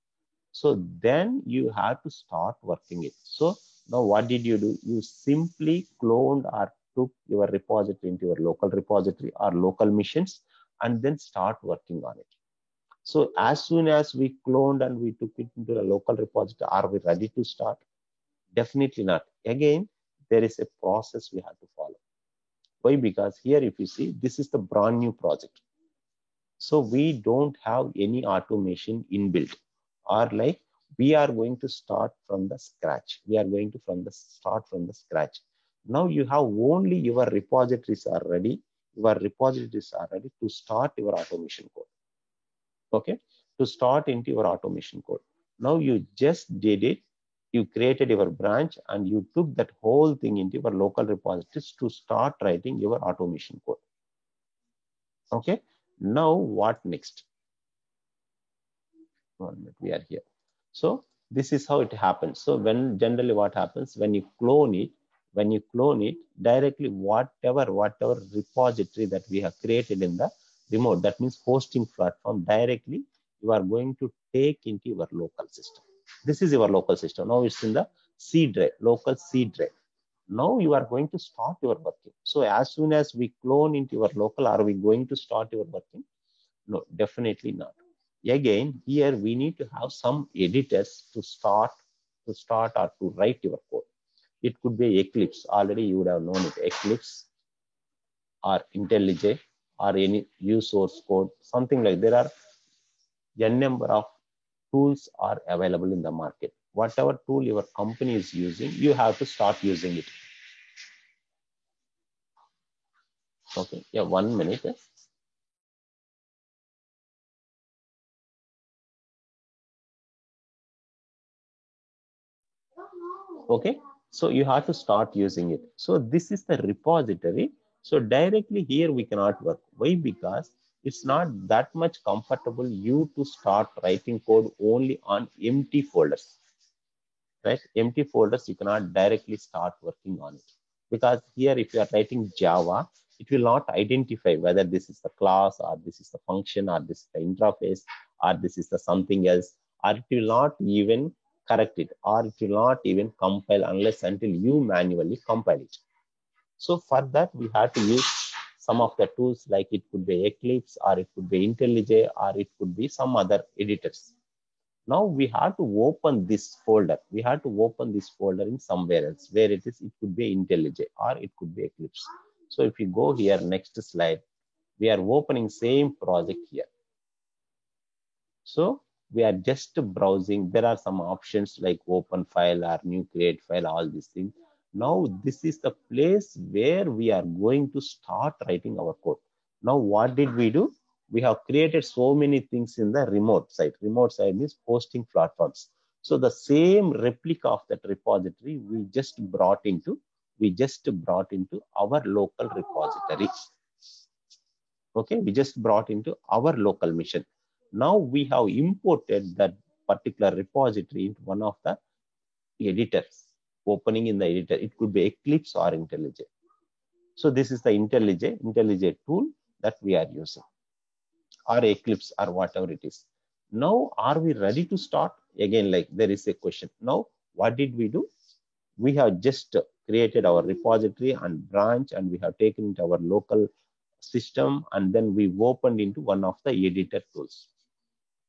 So then you have to start working it. So now what did you do? You simply cloned or took your repository into your local repository or local machines and then start working on it. So as soon as we cloned and we took it into the local repository, are we ready to start? Definitely not. Again, there is a process we have to follow. Why? Because here, if you see, this is the brand new project. So we don't have any automation inbuilt, or like we are going to start from the scratch. We are going to start from the scratch. Now you have only your repositories are ready. Your repositories are ready to start your automation code. Okay, to start into your automation code. Now you just did it. You created your branch and you took that whole thing into your local repositories to start writing your automation code. Okay, now what next? 1 minute, we are here. So this is how it happens. So when generally what happens when you clone it, directly whatever repository that we have created in the remote, that means hosting platform, directly you are going to take into your local system. This is your local system. Now it's in the C drive, local C drive. Now you are going to start your working. So as soon as we clone into your local, are we going to start your working? No, definitely not. Again, here we need to have some editors to start or to write your code. It could be Eclipse. Already you would have known it. Eclipse or IntelliJ or any source code, something like. There are n number of tools are available in the market. Whatever tool your company is using, you have to start using it. Okay, yeah, 1 minute. Okay, so you have to start using it. So this is the repository. So directly here we cannot work. Why? Because it's not that much comfortable you to start writing code only on empty folders, right? Empty folders, you cannot directly start working on it. Because here if you are writing Java, it will not identify whether this is the class or this is the function or this is the interface or this is the something else, or it will not even correct it, or it will not even compile unless until you manually compile it. So for that we have to use some of the tools, like it could be Eclipse or it could be IntelliJ or it could be some other editors. Now we have to open this folder. We have to open this folder in somewhere else. Where it is, it could be IntelliJ or it could be Eclipse. So if you go here, next slide, we are opening same project here. So we are just browsing. There are some options like open file or new create file, all these things. Now this is the place where we are going to start writing our code. Now what did we do? We have created so many things in the remote side. Remote side means hosting platforms. So the same replica of that repository we just brought into our local repository. Okay, we just brought into our local machine. Now we have imported that particular repository into one of the editors. Opening in the editor, it could be Eclipse or IntelliJ. So this is the IntelliJ tool that we are using, or Eclipse or whatever it is. Now are we ready to start? Again, like there is a question. Now what did we do? We have just created our repository and branch, and we have taken it our local system, and then we opened into one of the editor tools.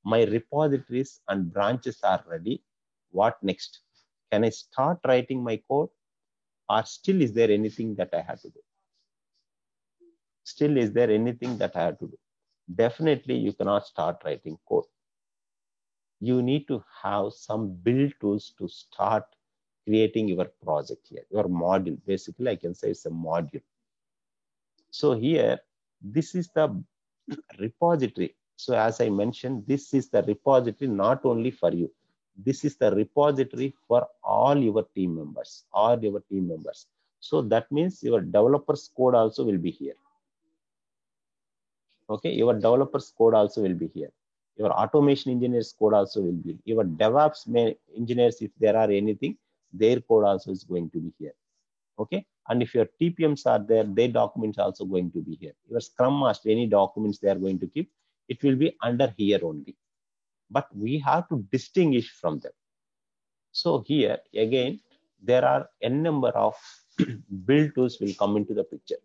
My repositories and branches are ready. What next? Can I start writing my code, or still is there anything that I have to do? Still is there anything that I have to do? Definitely you cannot start writing code. You need to have some build tools to start creating your project here, your module. Basically, I can say it's a module. So here, this is the repository. So as I mentioned, this is the repository not only for you. This is the repository for all your team members, So that means your developer's code also will be here. Okay, your developer's code also will be here. Your automation engineers code also will be. Your DevOps engineers, if there are anything, their code also is going to be here. Okay, and if your TPMs are there, their documents also going to be here. Your Scrum Master, any documents they are going to keep, it will be under here only. But we have to distinguish from them. So here again, there are n number of build tools will come into the picture.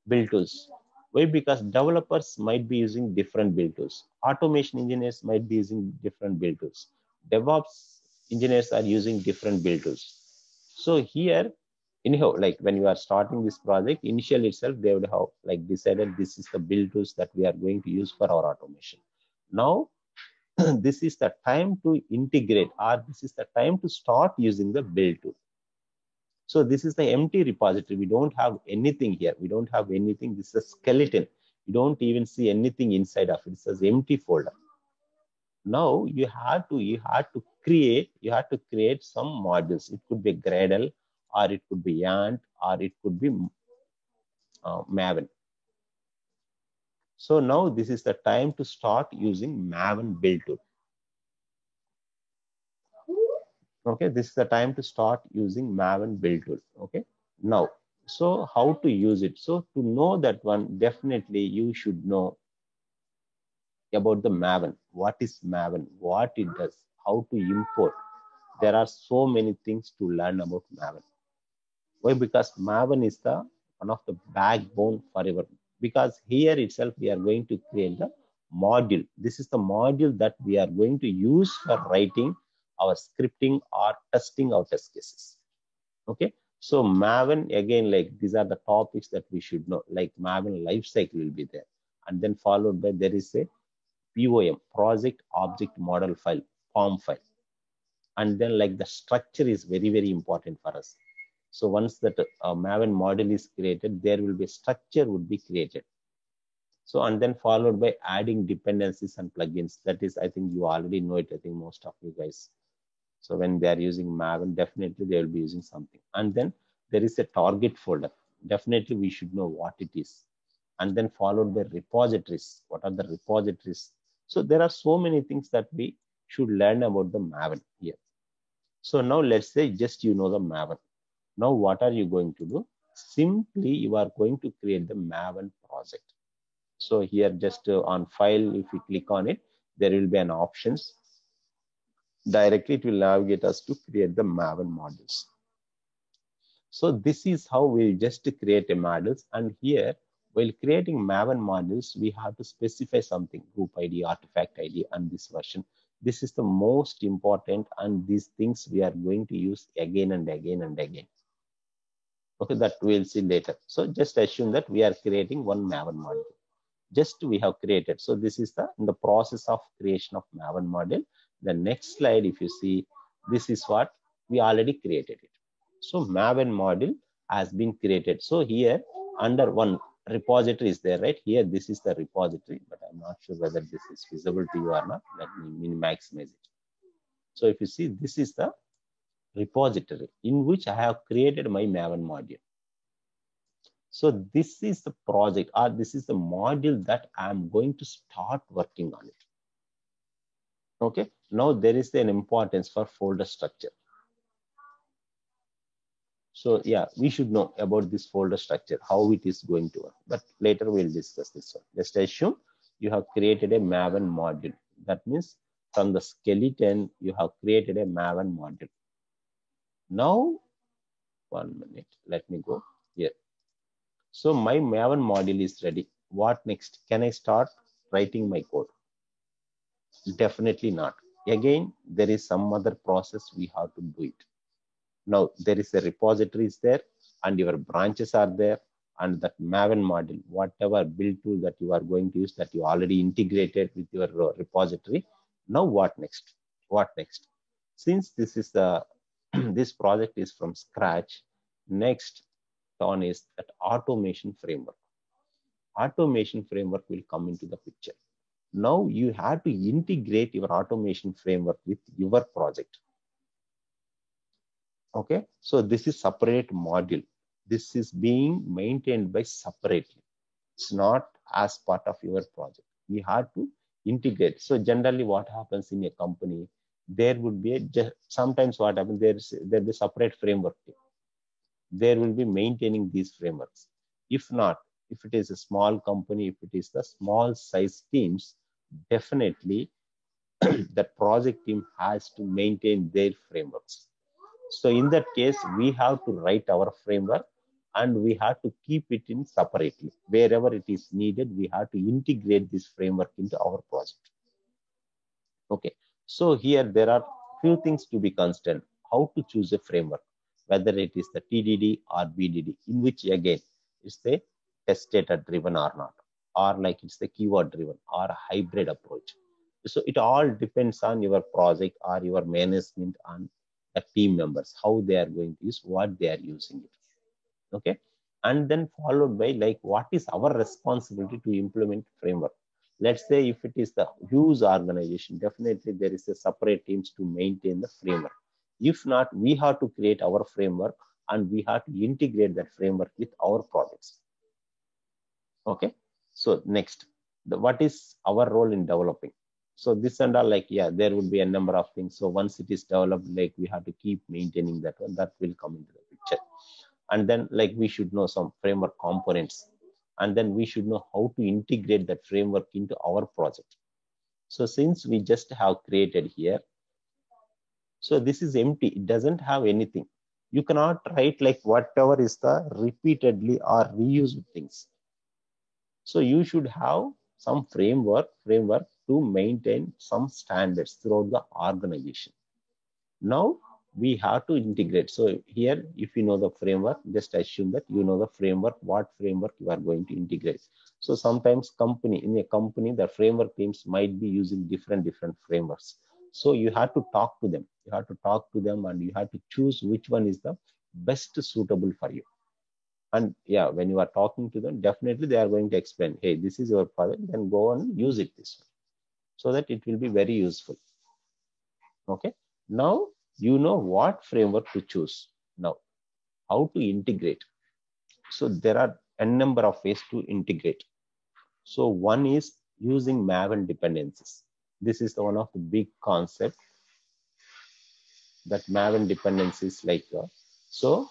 Build tools. Why? Because developers might be using different build tools. Automation engineers might be using different build tools. DevOps engineers are using different build tools. So here, anyhow, like when you are starting this project, initially itself, they would have like decided this is the build tools that we are going to use for our automation. Now, this is the time to integrate, or this is the time to start using the build tool. So this is the empty repository. We don't have anything here. We don't have anything. This is a skeleton. You don't even see anything inside of it. It's an empty folder. Now you have to create some modules. It could be Gradle, or it could be Ant, or it could be Maven. So now this is the time to start using Maven build tool. Okay, this is the time to start using Maven build tool. Okay, now, so how to use it? So to know that one, definitely you should know about the Maven. What is Maven? What it does? How to import? There are so many things to learn about Maven. Why? Because Maven is the one of the backbone forever. Because here itself we are going to create the module. This is the module that we are going to use for writing our scripting or testing our test cases. Okay, so Maven, again, like these are the topics that we should know. Like Maven lifecycle will be there, and then followed by there is a POM, project object model file, form file, and then like the structure is very, very important for us. So once that Maven model is created, there will be a structure would be created. So, and then followed by adding dependencies and plugins. That is, I think you already know it. I think most of you guys. So when they are using Maven, definitely they will be using something. And then there is a target folder. Definitely we should know what it is. And then followed by repositories. What are the repositories? So there are so many things that we should learn about the Maven here. So now let's say just you know the Maven. Now what are you going to do? Simply you are going to create the Maven project. So here just on file, if we click on it, there will be an options. Directly it will navigate us to create the Maven modules. So this is how we'll just create a modules. And here, while creating Maven modules, we have to specify something: group ID, artifact ID, and this version. This is the most important, and these things we are going to use again and again and again. Okay, that we'll see later. So just assume that we are creating one Maven module. Just we have created. So this is in the process of creation of Maven module. The next slide, if you see, this is what we already created it. So Maven module has been created. So here under one repository is there, right? Here, this is the repository, but I'm not sure whether this is visible to you or not. Let me maximize it. So if you see, this is the repository in which I have created my Maven module. So this is the project, or this is the module that I'm going to start working on it. Okay, now there is an importance for folder structure. So yeah, we should know about this folder structure, how it is going to work, but later we'll discuss this one. Just assume you have created a Maven module. That means from the skeleton, you have created a Maven module. Now, 1 minute, let me go here. So my Maven module is ready. What next? Can I start writing my code? Definitely not. Again, there is some other process we have to do it. Now there is a repository is there, and your branches are there, and that Maven module, whatever build tool that you are going to use, that you already integrated with your repository. Now what next? What next? Since this is the this project is from scratch, next on is that automation framework. automation framework will come into the picture. Now you have to integrate your automation framework with your project. Okay, so this is separate module. This is being maintained by separately. It's not as part of your project. We have to integrate. So generally what happens in a company, there would be sometimes what happens, there'll be separate framework team. There will be maintaining these frameworks. If not, if it is a small company, if it is the small size teams, definitely the project team has to maintain their frameworks. So in that case, we have to write our framework and we have to keep it in separately. Wherever it is needed, we have to integrate this framework into our project. Okay, so here there are few things to be considered. How to choose a framework, whether it is the TDD or BDD, in which again is the test data driven or not, or like it's the keyword driven or a hybrid approach. So it all depends on your project or your management and the team members, how they are going to use, what they are using it. Okay, and then followed by like what is our responsibility to implement framework. Let's say if it is the huge organization, definitely there is a separate teams to maintain the framework. If not, we have to create our framework and we have to integrate that framework with our projects. Okay, so next, what is our role in developing? So this and all, like, yeah, there would be a number of things. So once it is developed, like we have to keep maintaining that one, that will come into the picture. And then like we should know some framework components, and then we should know how to integrate that framework into our project. So since we just have created here, so this is empty, it doesn't have anything. You cannot write like whatever is the repeatedly or reused things. So you should have some framework to maintain some standards throughout the organization. Now we have to integrate. So here, if you know the framework, just assume that you know the framework, what framework you are going to integrate. So sometimes in a company, the framework teams might be using different frameworks. So you have to talk to them. You have to talk to them and you have to choose which one is the best suitable for you. And yeah, when you are talking to them, definitely they are going to explain, hey, this is your project, then go and use it this way, so that it will be very useful. Okay, now you know what framework to choose. Now, how to integrate? So there are a number of ways to integrate. So one is using Maven dependencies. This is one of the big concept, that Maven dependencies, like so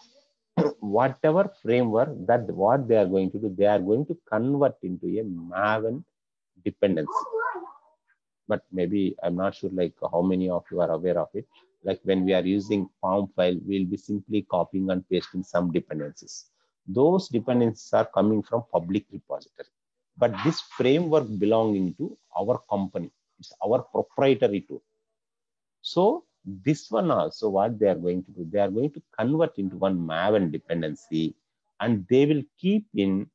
whatever framework that what they are going to do, they are going to convert into a Maven dependency. But maybe I'm not sure like how many of you are aware of it. Like when we are using POM file, we'll be simply copying and pasting some dependencies. Those dependencies are coming from public repository. But this framework belonging to our company, it's our proprietary tool. So this one also, what they are going to do, they are going to convert into one Maven dependency, and they will keep in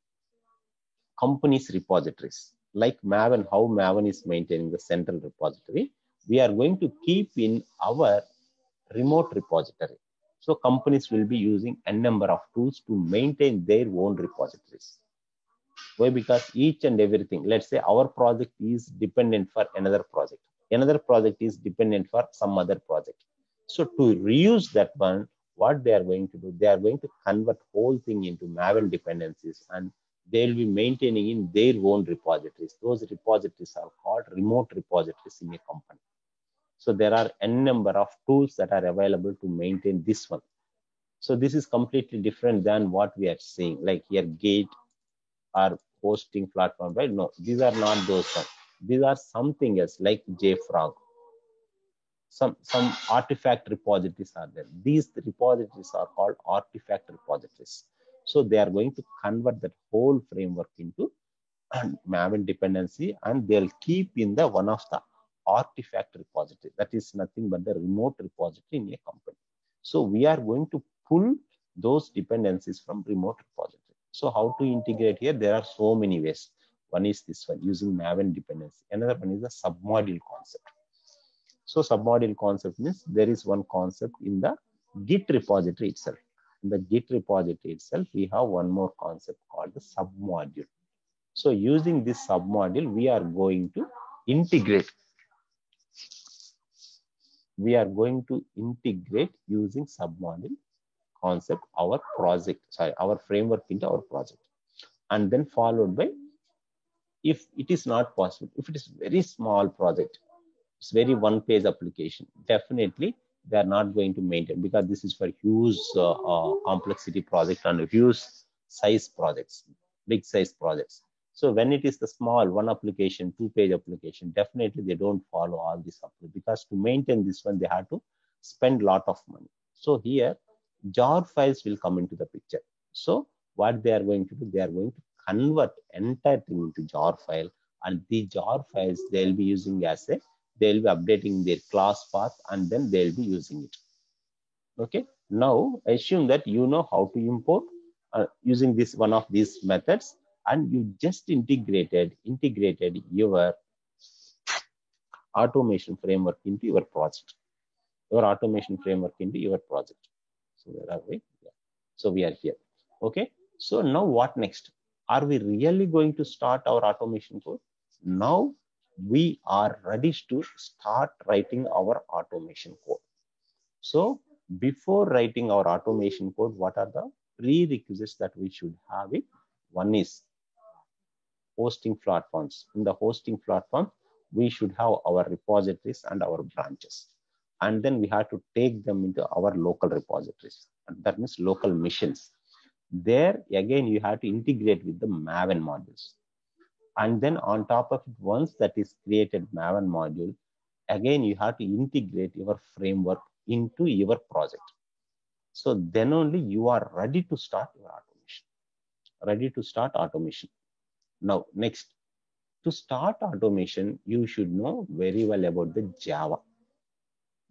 company's repositories. Like Maven, how Maven is maintaining the central repository, we are going to keep in our remote repository. So companies will be using a number of tools to maintain their own repositories. Why? Because each and everything, let's say our project is dependent for another project. Another project is dependent for some other project. So to reuse that one, what they are going to do, they are going to convert whole thing into Maven dependencies, and they'll be maintaining in their own repositories. Those repositories are called remote repositories in a company. So there are a number of tools that are available to maintain this one. So this is completely different than what we are seeing, like here Gate or hosting platform, right? No, these are not those ones. These are something else, like JFrog. Some artifact repositories are there. These repositories are called artifact repositories. So they are going to convert that whole framework into Maven dependency, and they'll keep in the one of the artifact repository. That is nothing but the remote repository in a company. So we are going to pull those dependencies from remote repository. So how to integrate here? There are so many ways. One is this one, using Maven dependency. Another one is the submodule concept. So submodule concept means there is one concept in the Git repository itself. In the Git repository itself, we have one more concept called the submodule. So using this submodule, we are going to integrate. We are going to integrate using submodule concept our framework into our project, and then followed by, if it is not possible, if it is very small project, it's very one-page application, definitely they are not going to maintain, because this is for huge complexity project and huge size projects, big size projects. So when it is the small one application, 2-page application, definitely they don't follow all this up, because to maintain this one, they have to spend a lot of money. So here, jar files will come into the picture. So what they are going to do, they are going to convert entire thing into jar file, and the jar files they'll be using as a, they'll be updating their class path, and then they'll be using it. Okay, now assume that you know how to import using this one of these methods, and you just integrated your automation framework into your project. So where are we? Yeah. So we are here. Okay, so now what next? Are we really going to start our automation code? Now we are ready to start writing our automation code. So before writing our automation code, what are the prerequisites that we should have it? One is hosting platforms. In the hosting platform, we should have our repositories and our branches. And then we have to take them into our local repositories. And that means local missions. There, again, you have to integrate with the Maven modules. And then on top of it, once that is created Maven module, again, you have to integrate your framework into your project. So then only you are ready to start your automation. Now, next, to start automation, you should know very well about the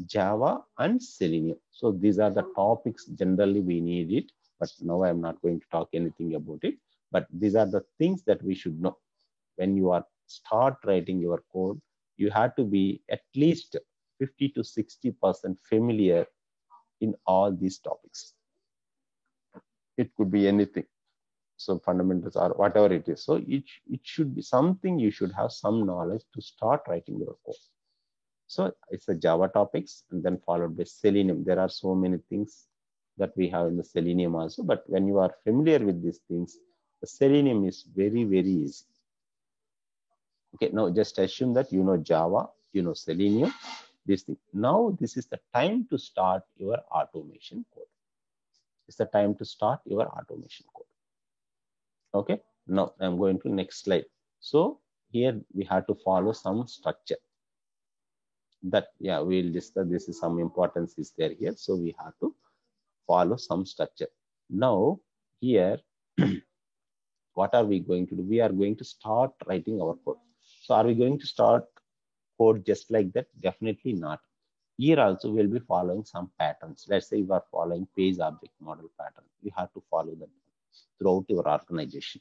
Java and Selenium. So these are the topics generally we need it, but now I'm not going to talk anything about it. But these are the things that we should know. When you are start writing your code, you have to be at least 50 to 60% familiar in all these topics. It could be anything. So fundamentals or whatever it is. So it should be something you should have some knowledge to start writing your code. So it's the Java topics, and then followed by Selenium. There are so many things that we have in the Selenium also, but when you are familiar with these things, the Selenium is very, very easy. Okay, now just assume that you know Java, you know Selenium, this thing. Now this is the time to start your automation code. It's the time to start your automation code. Okay, now I'm going to next slide. So here we have to follow some structure. That, yeah, we'll discuss. This is some importance is there here. So we have to follow some structure. Now here, what are we going to do? We are going to start writing our code. So are we going to start code just like that? Definitely not. Here also we'll be following some patterns. Let's say you are following page object model pattern. You have to follow that throughout your organization.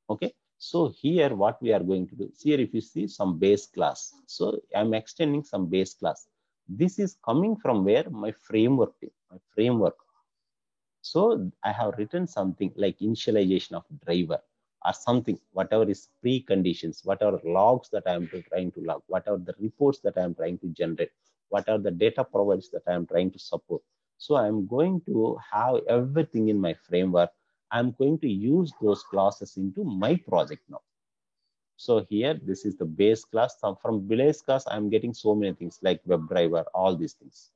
Okay. So here what we are going to do, here if you see some base class. So I'm extending some base class. This is coming from where? My framework. So I have written something like initialization of driver or something, whatever is preconditions, whatever logs that I am trying to log, whatever the reports that I am trying to generate, what are the data providers that I am trying to support. So I'm going to have everything in my framework. I'm going to use those classes into my project now. So here, this is the base class. From base class, I'm getting so many things like WebDriver, all these things.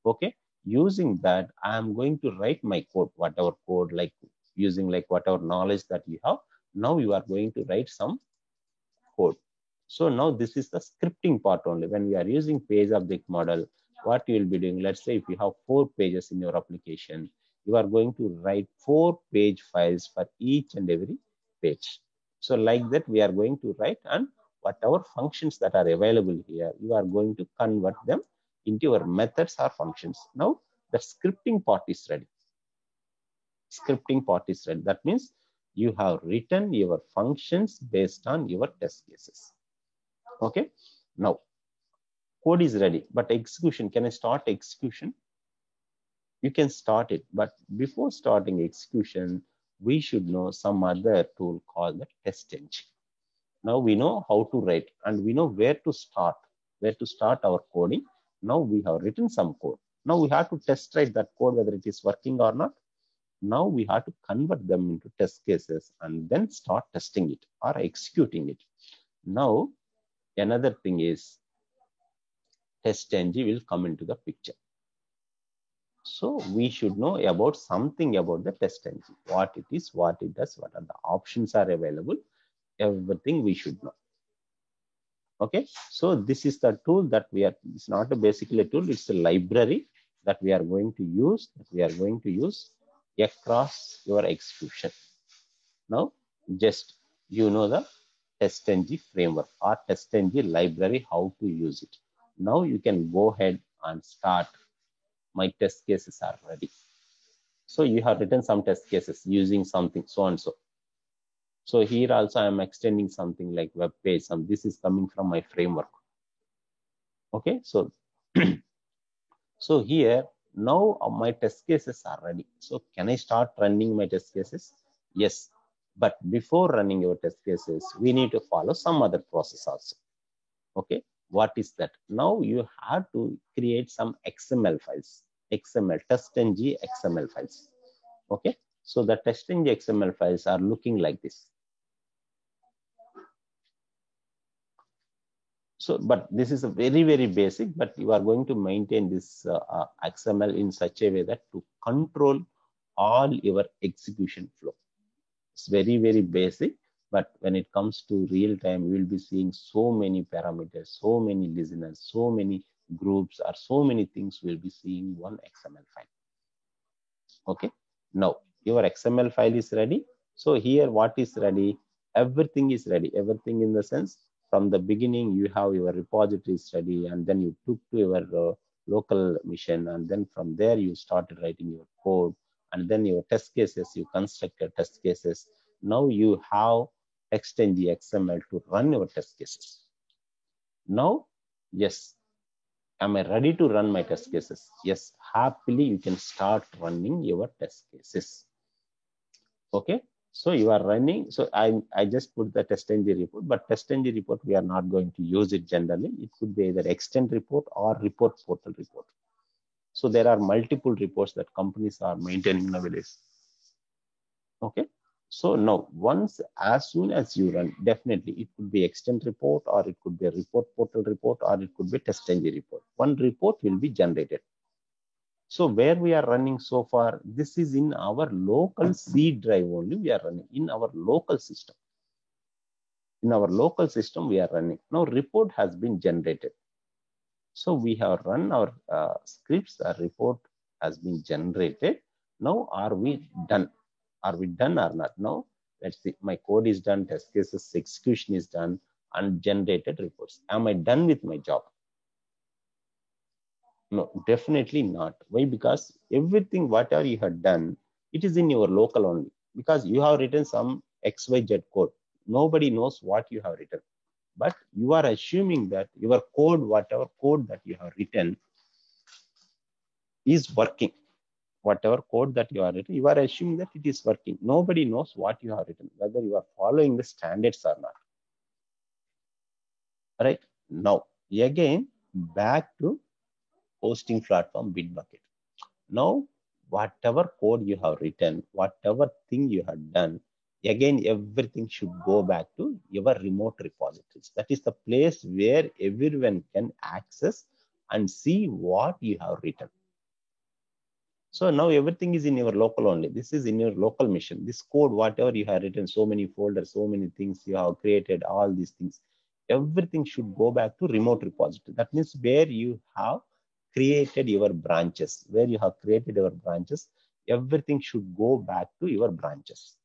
Okay. Using that, I'm going to write my code, whatever code, like using like whatever knowledge that you have. Now you are going to write some code. So now this is the scripting part only. When we are using page object model, what you will be doing, let's say if you have 4 pages in your application, you are going to write 4 page files for each and every page. So like that, we are going to write, and whatever functions that are available here, you are going to convert them into your methods or functions. Now the scripting part is ready. That means you have written your functions based on your test cases. Okay. Now code is ready, but execution, can I start execution? You can start it, but before starting execution, we should know some other tool called the TestNG. Now we know how to write and we know where to start our coding. Now we have written some code. Now we have to test write that code whether it is working or not. Now we have to convert them into test cases and then start testing it or executing it. Now another thing is TestNG will come into the picture. So we should know about something about the TestNG, what it is, what it does, what are the options are available, everything we should know. Okay, so this is the tool that we are, it's not basically a tool, it's a library that we are going to use, across your execution. Now, just you know the TestNG framework or TestNG library, how to use it. Now you can go ahead and start. My test cases are ready. So you have written some test cases using something so and so. So here also I am extending something like web page. This is coming from my framework. Okay, so so here now my test cases are ready. So can I start running my test cases? Yes, but before running your test cases, we need to follow some other process also. Okay, what is that? Now you have to create some XML files, TestNG XML files. Okay, so the TestNG XML files are looking like this. So, but this is a very, very basic, but you are going to maintain this XML in such a way that to control all your execution flow. It's very, very basic, but when it comes to real time, you will be seeing so many parameters, so many listeners, so many groups, or so many things will be seeing one XML file. Okay, now your XML file is ready. So here what is ready? Everything is ready. Everything in the sense, from the beginning you have your repositories ready, and then you took to your local machine, and then from there you started writing your code, and then your test cases, you constructed test cases. Now you have TestNG XML to run your test cases. Now, yes, am I ready to run my test cases? Yes, happily you can start running your test cases. Okay, so you are running. So I just put the TestNG report, but TestNG report we are not going to use it generally. It could be either extend report or report portal report. So there are multiple reports that companies are maintaining nowadays. Okay, so now as soon as you run, definitely it could be extend report, or it could be a report portal report, or it could be TestNG report. One report will be generated. So where we are running so far, this is in our local C drive only we are running, in our local system. In our local system we are running. Now report has been generated. So we have run our scripts, our report has been generated. Now are we done? Are we done or not? Now let's see, my code is done, test cases execution is done, and generated reports. Am I done with my job? No, definitely not. Why? Because everything, whatever you have done, it is in your local only. Because you have written some XYZ code. Nobody knows what you have written. But you are assuming that your code, whatever code that you have written, is working. Whatever code that you are written, you are assuming that it is working. Nobody knows what you have written, whether you are following the standards or not. Right? Now, again, back to hosting platform Bitbucket. Now, whatever code you have written, whatever thing you have done, again, everything should go back to your remote repositories. That is the place where everyone can access and see what you have written. So now everything is in your local only. This is in your local machine. This code, whatever you have written, so many folders, so many things you have created, all these things, everything should go back to remote repository. That means where you have created your branches, everything should go back to your branches.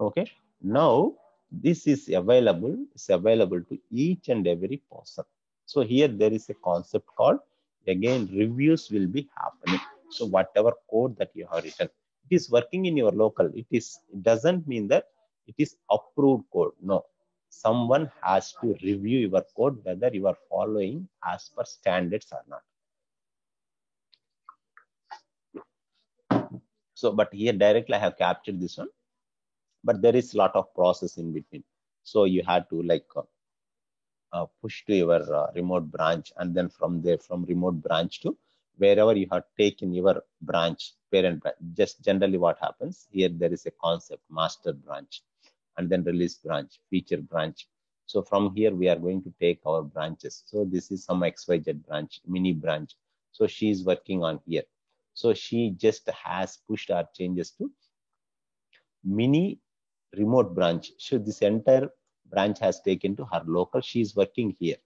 Okay. Now this is available. It's available to each and every person. So here there is a concept called, again, reviews will be happening. So whatever code that you have written, it is working in your local. It doesn't mean that it is approved code. No. Someone has to review your code whether you are following as per standards or not. So, but here directly I have captured this one, but there is a lot of process in between. So you had to like push to your remote branch, and then from there, from remote branch to wherever you have taken your branch, parent branch. Just generally what happens here, there is a concept, master branch, and then release branch, feature branch. So from here, we are going to take our branches. So this is some XYZ branch, mini branch. So she is working on here. So she just has pushed our changes to mini remote branch. So this entire branch has taken to her local. She is working here.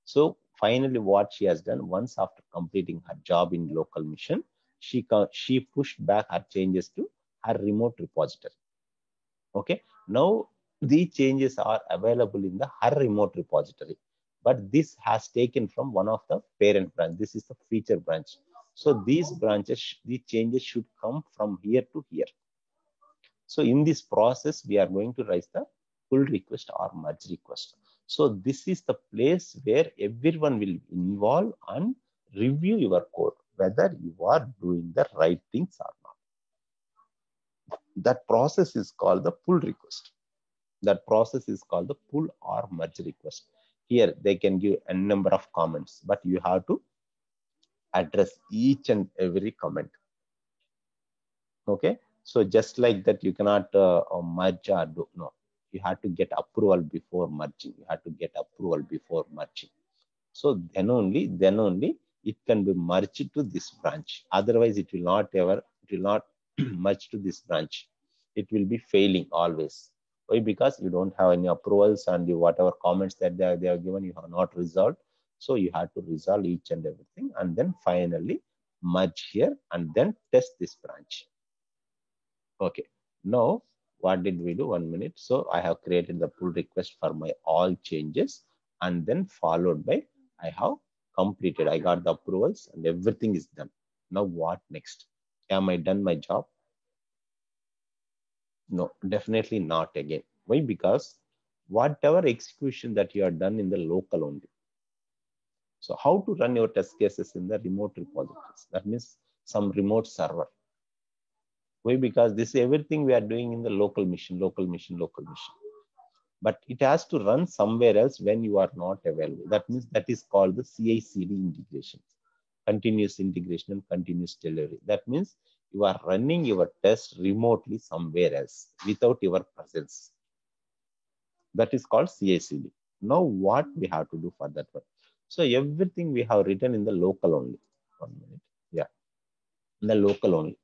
So finally, what she has done, once after completing her job in local mission, she pushed back her changes to her remote repository. Okay. Now these changes are available in the her remote repository, but this has taken from one of the parent branch. This is the feature branch. So these branches, these changes should come from here to here. So in this process, we are going to raise the pull request or merge request. So this is the place where everyone will involve and review your code, whether you are doing the right things or not. That process is called the pull request. That process is called the pull or merge request. Here they can give a number of comments, but you have to address each and every comment. Okay. So just like that, you cannot merge or do, no. You have to get approval before merging. You have to get approval before merging. So then only it can be merged to this branch. Otherwise, it will not merge to this branch. It will be failing always. Why? Because you don't have any approvals, and whatever comments that they have given, you have not resolved. So you have to resolve each and everything, and then finally merge here and then test this branch. Okay. Now, what did we do? 1 minute. So I have created the pull request for my all changes, and then followed by I have completed. I got the approvals and everything is done. Now what next? Am I done my job? No, definitely not again. Why? Because whatever execution that you are done in the local only. So how to run your test cases in the remote repositories? That means some remote server. Why? Because this everything we are doing in the local mission. But it has to run somewhere else when you are not available. That means that is called the CI/CD integration, continuous integration and continuous delivery. That means you are running your test remotely somewhere else without your presence. That is called CI/CD. Now what we have to do for that one? So everything we have written in the local only. 1 minute. Yeah, in the local only.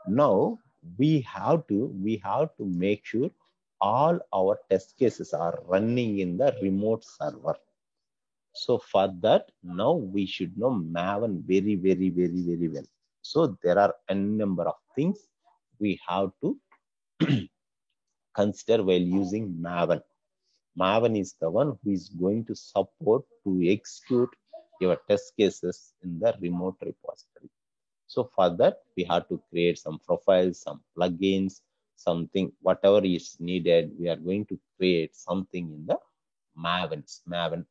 Now we have to make sure all our test cases are running in the remote server. So for that, now we should know Maven very, very, very, very well. So there are a number of things we have to consider while using Maven. Maven is the one who is going to support to execute your test cases in the remote repository. So for that, we have to create some profiles, some plugins, something, whatever is needed. We are going to create something in the Maven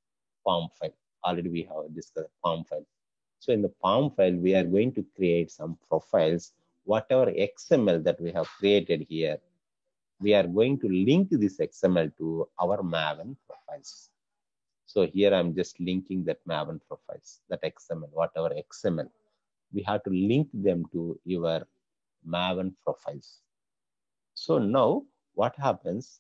POM file. Already we have discussed POM file. So in the POM file, we are going to create some profiles. Whatever XML that we have created here, we are going to link this XML to our Maven profiles. So here I'm just linking that Maven profiles, that XML, whatever XML. We have to link them to your Maven profiles. So now what happens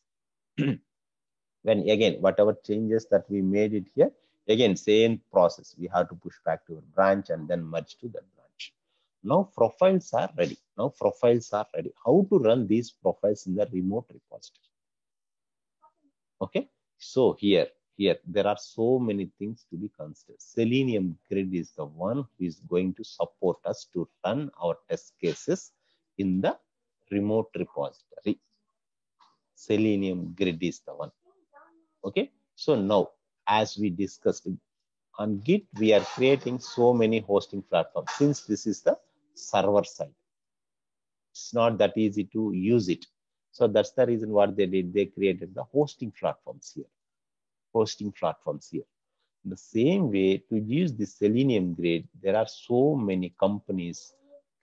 when again, whatever changes that we made it here, again, same process. We have to push back to a branch and then merge to that branch. Now profiles are ready. How to run these profiles in the remote repository? Okay. So here there are so many things to be considered. Selenium Grid is the one who is going to support us to run our test cases in the remote repository. Selenium Grid is the one. Okay. So now, as we discussed on Git, we are creating so many hosting platforms. Since this is the server side, it's not that easy to use it. So that's the reason what they did. They created the hosting platforms here. The same way, to use the Selenium Grid, there are so many companies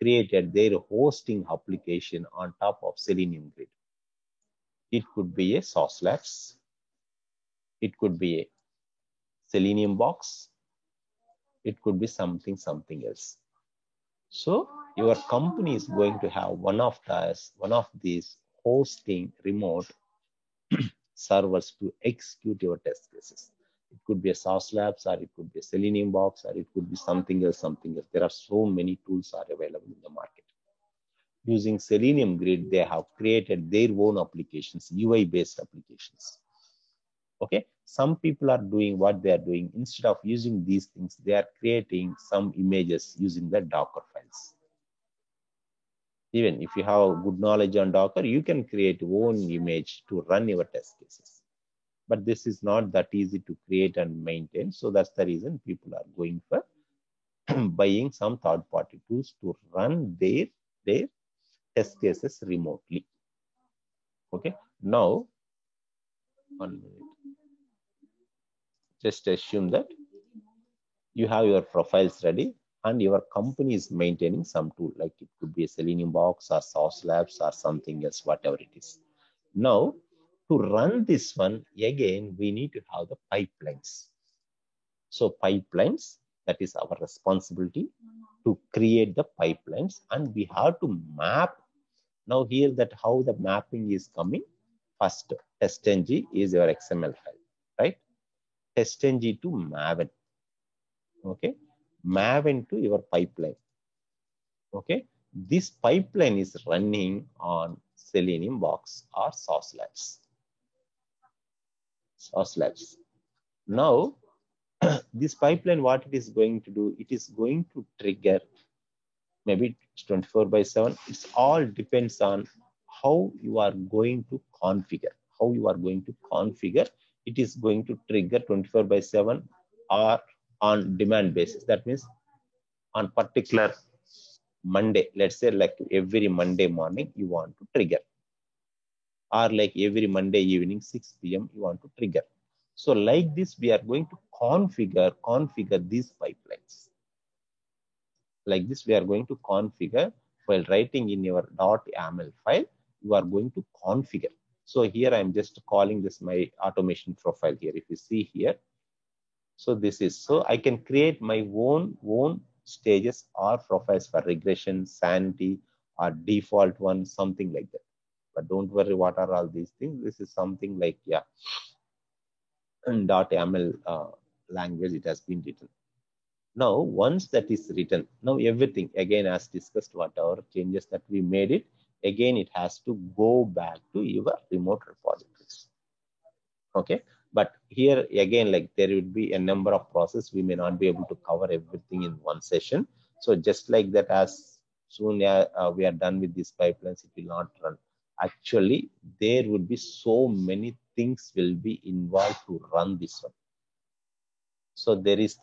created their hosting application on top of Selenium Grid. It could be a Sauce Labs. It could be a Selenium box. It could be something else. So your company is going to have one of these hosting remote servers to execute your test cases. It could be a Sauce Labs, or it could be a Selenium box, or it could be something else. There are so many tools are available in the market. Using Selenium Grid, they have created their own applications, UI-based applications. Okay, some people are doing what they are doing. Instead of using these things, they are creating some images using the Docker files. Even if you have good knowledge on Docker, you can create your own image to run your test cases. But this is not that easy to create and maintain. So that's the reason people are going for buying some third-party tools to run their test cases remotely. Okay, now 1 minute. Just assume that you have your profiles ready and your company is maintaining some tool, like it could be a Selenium box or Sauce Labs or something else, whatever it is. Now, to run this one, again, we need to have the pipelines. So pipelines, that is our responsibility to create the pipelines, and we have to map. Now here, that how the mapping is coming. First, testng is your XML file, right? Testng to Maven. Okay, Maven to your pipeline. Okay, this pipeline is running on Selenium box or Sauce Labs. Sauce Labs. Now, this pipeline, what it is going to do, it is going to trigger, maybe it's 24/7. It's all depends on how you are going to configure. How you are going to configure, it is going to trigger 24/7 or on demand basis. That means on particular Monday, let's say like every Monday morning you want to trigger, or like every Monday evening 6 p.m. you want to trigger. So like this, we are going to configure these pipelines. Like this, we are going to configure while writing in your .yaml file. You are going to configure. So here I'm just calling this my automation profile here. If you see here, so this is, so I can create my own stages or profiles for regression, sanity, or default one, something like that. But don't worry, what are all these things? This is something like, yeah, in .yaml language it has been written. Now, once that is written, now everything, again, as discussed, whatever changes that we made it, again, it has to go back to your remote repositories. Okay. But here, again, like there would be a number of processes. We may not be able to cover everything in one session. So just like that, as soon as we are done with these pipelines, it will not run. Actually, there would be so many things will be involved to run this one. So there is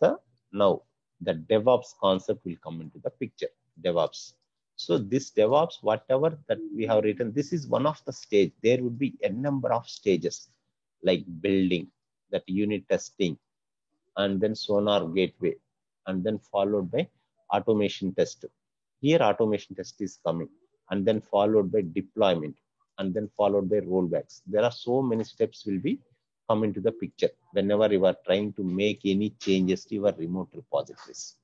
now the DevOps concept will come into the picture, DevOps. So this DevOps, whatever that we have written, this is one of the stage. There would be a number of stages like building, that unit testing, and then Sonar gateway, and then followed by automation test. Here automation test is coming, and then followed by deployment, and then followed by rollbacks. There are so many steps will be come into the picture whenever you are trying to make any changes to your remote repositories.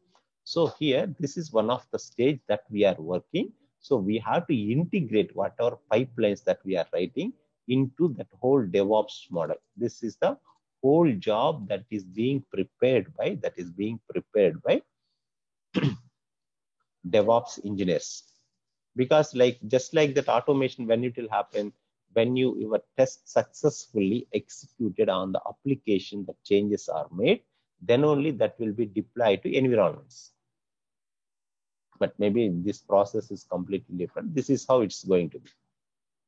So here, this is one of the stage that we are working. So we have to integrate whatever pipelines that we are writing into that whole DevOps model. This is the whole job that is being prepared by, DevOps engineers. Because like, just like that automation, when it will happen, when your test successfully executed on the application, the changes are made, then only that will be deployed to environments. But maybe this process is completely different. This is how it's going to be.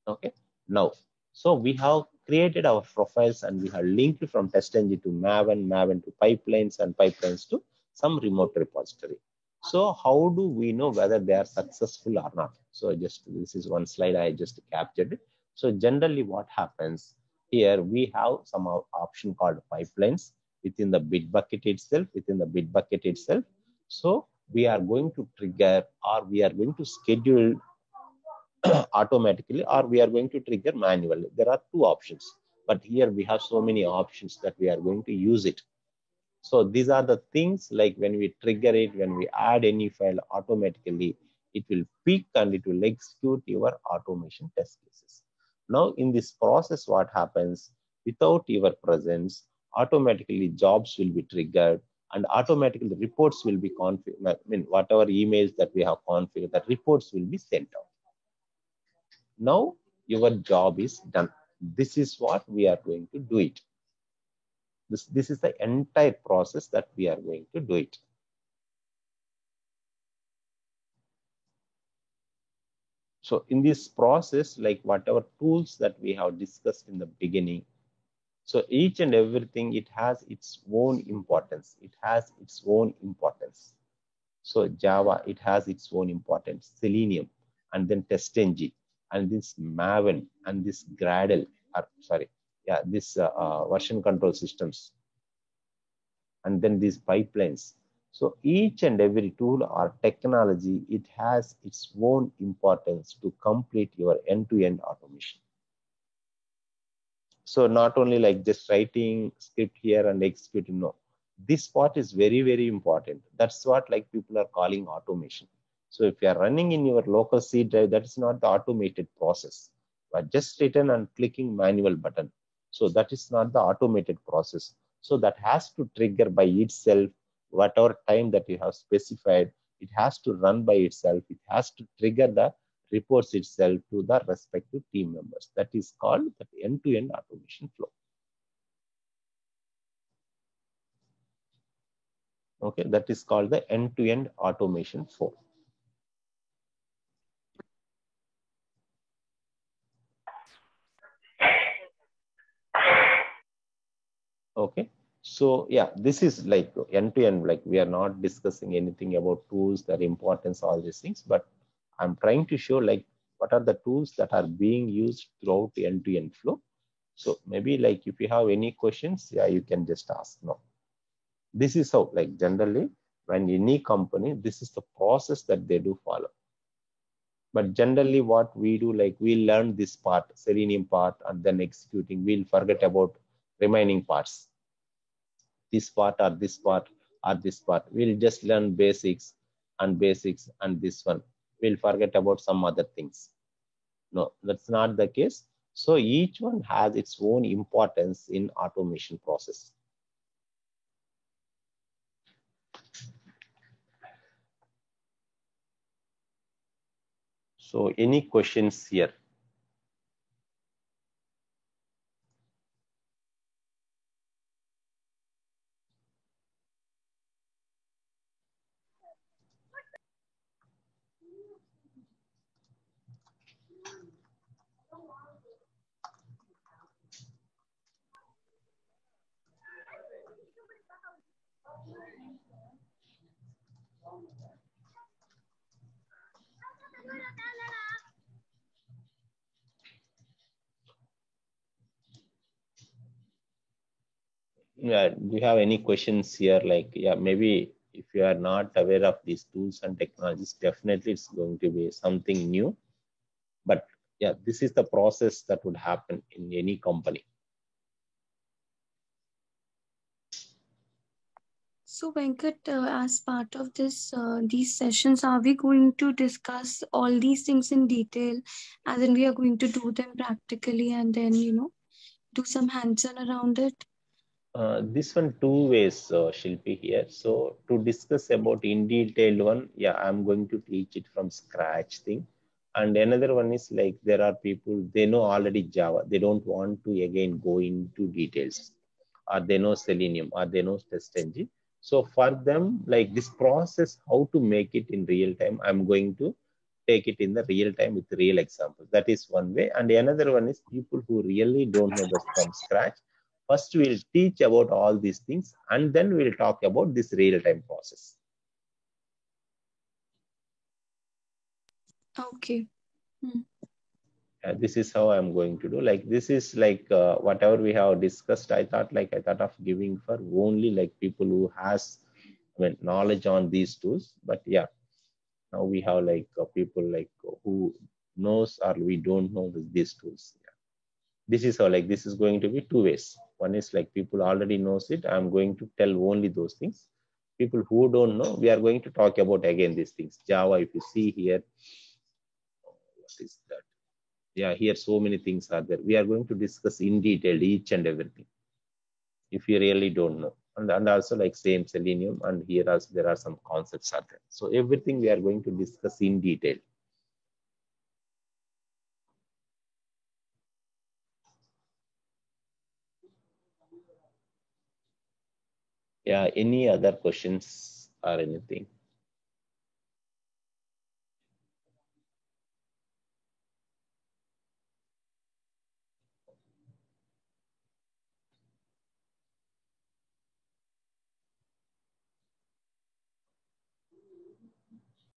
Okay. Now, so we have created our profiles and we have linked from TestNG to Maven, Maven to pipelines, and pipelines to some remote repository. So how do we know whether they are successful or not? So just, this is one slide I just captured it. So generally what happens here, we have some option called pipelines within the Bitbucket itself, So we are going to trigger, or we are going to schedule automatically, or we are going to trigger manually. There are two options, but here we have so many options that we are going to use it. So these are the things, like when we trigger it, when we add any file, automatically it will pick and it will execute your automation test cases. Now in this process, what happens, without your presence, automatically jobs will be triggered and automatically reports will be configured. I mean, whatever emails that we have configured, the reports will be sent out. Now your job is done. This is what we are going to do it. This is the entire process that we are going to do it. So in this process, like whatever tools that we have discussed in the beginning, so each and everything, it has its own importance. It has its own importance. So Java, it has its own importance. Selenium, and then TestNG, and this Maven, and this Gradle, this version control systems, and then these pipelines. So each and every tool or technology, it has its own importance to complete your end-to-end automation. So not only like just writing script here and executing, no. This part is very, very important. That's what like people are calling automation. So if you are running in your local C drive, that is not the automated process, but just written and clicking manual button. So that is not the automated process. So that has to trigger by itself, whatever time that you have specified, it has to run by itself. It has to trigger the reports itself to the respective team members. That is called the end-to-end automation flow. Okay, that is called the end-to-end automation flow. Okay, so yeah, this is like end-to-end, like we are not discussing anything about tools, their importance, all these things, but I'm trying to show like what are the tools that are being used throughout the end-to-end flow. So maybe like if you have any questions, yeah, you can just ask now. This is how, like generally, when any company, this is the process that they do follow. But generally what we do, like we learn this part, Selenium part, and then executing, we'll forget about remaining parts. This part or this part or this part. We'll just learn basics and this one. We'll forget about some other things. No, that's not the case. So each one has its own importance in automation process. So any questions here? Yeah, do you have any questions here? Like, yeah, maybe if you are not aware of these tools and technologies, definitely it's going to be something new. But yeah, this is the process that would happen in any company. So Venkat, as part of this these sessions, are we going to discuss all these things in detail, as in we are going to do them practically and then do some hands-on around it? This one two ways, Shilpi here. So to discuss about in detailed one, yeah, I'm going to teach it from scratch thing. And another one is like there are people, they know already Java. They don't want to again go into details, or they know Selenium, or they know TestNG. So for them, like this process, how to make it in real time, I'm going to take it in the real time with real examples. That is one way. And another one is people who really don't know this from scratch. First, we'll teach about all these things, and then we'll talk about this real-time process. Okay. This is how I'm going to do. Like this is like whatever we have discussed. I thought of giving for only like people who has knowledge on these tools. But yeah, now we have like people like who knows or we don't know these tools. Yeah. This is how like this is going to be two ways. One is like people already knows it. I'm going to tell only those things. People who don't know, we are going to talk about again these things. Java, if you see here, what is that? Yeah, here so many things are there. We are going to discuss in detail each and everything if you really don't know. And also like same Selenium, and here also there are some concepts are there. So everything we are going to discuss in detail. Yeah, any other questions or anything?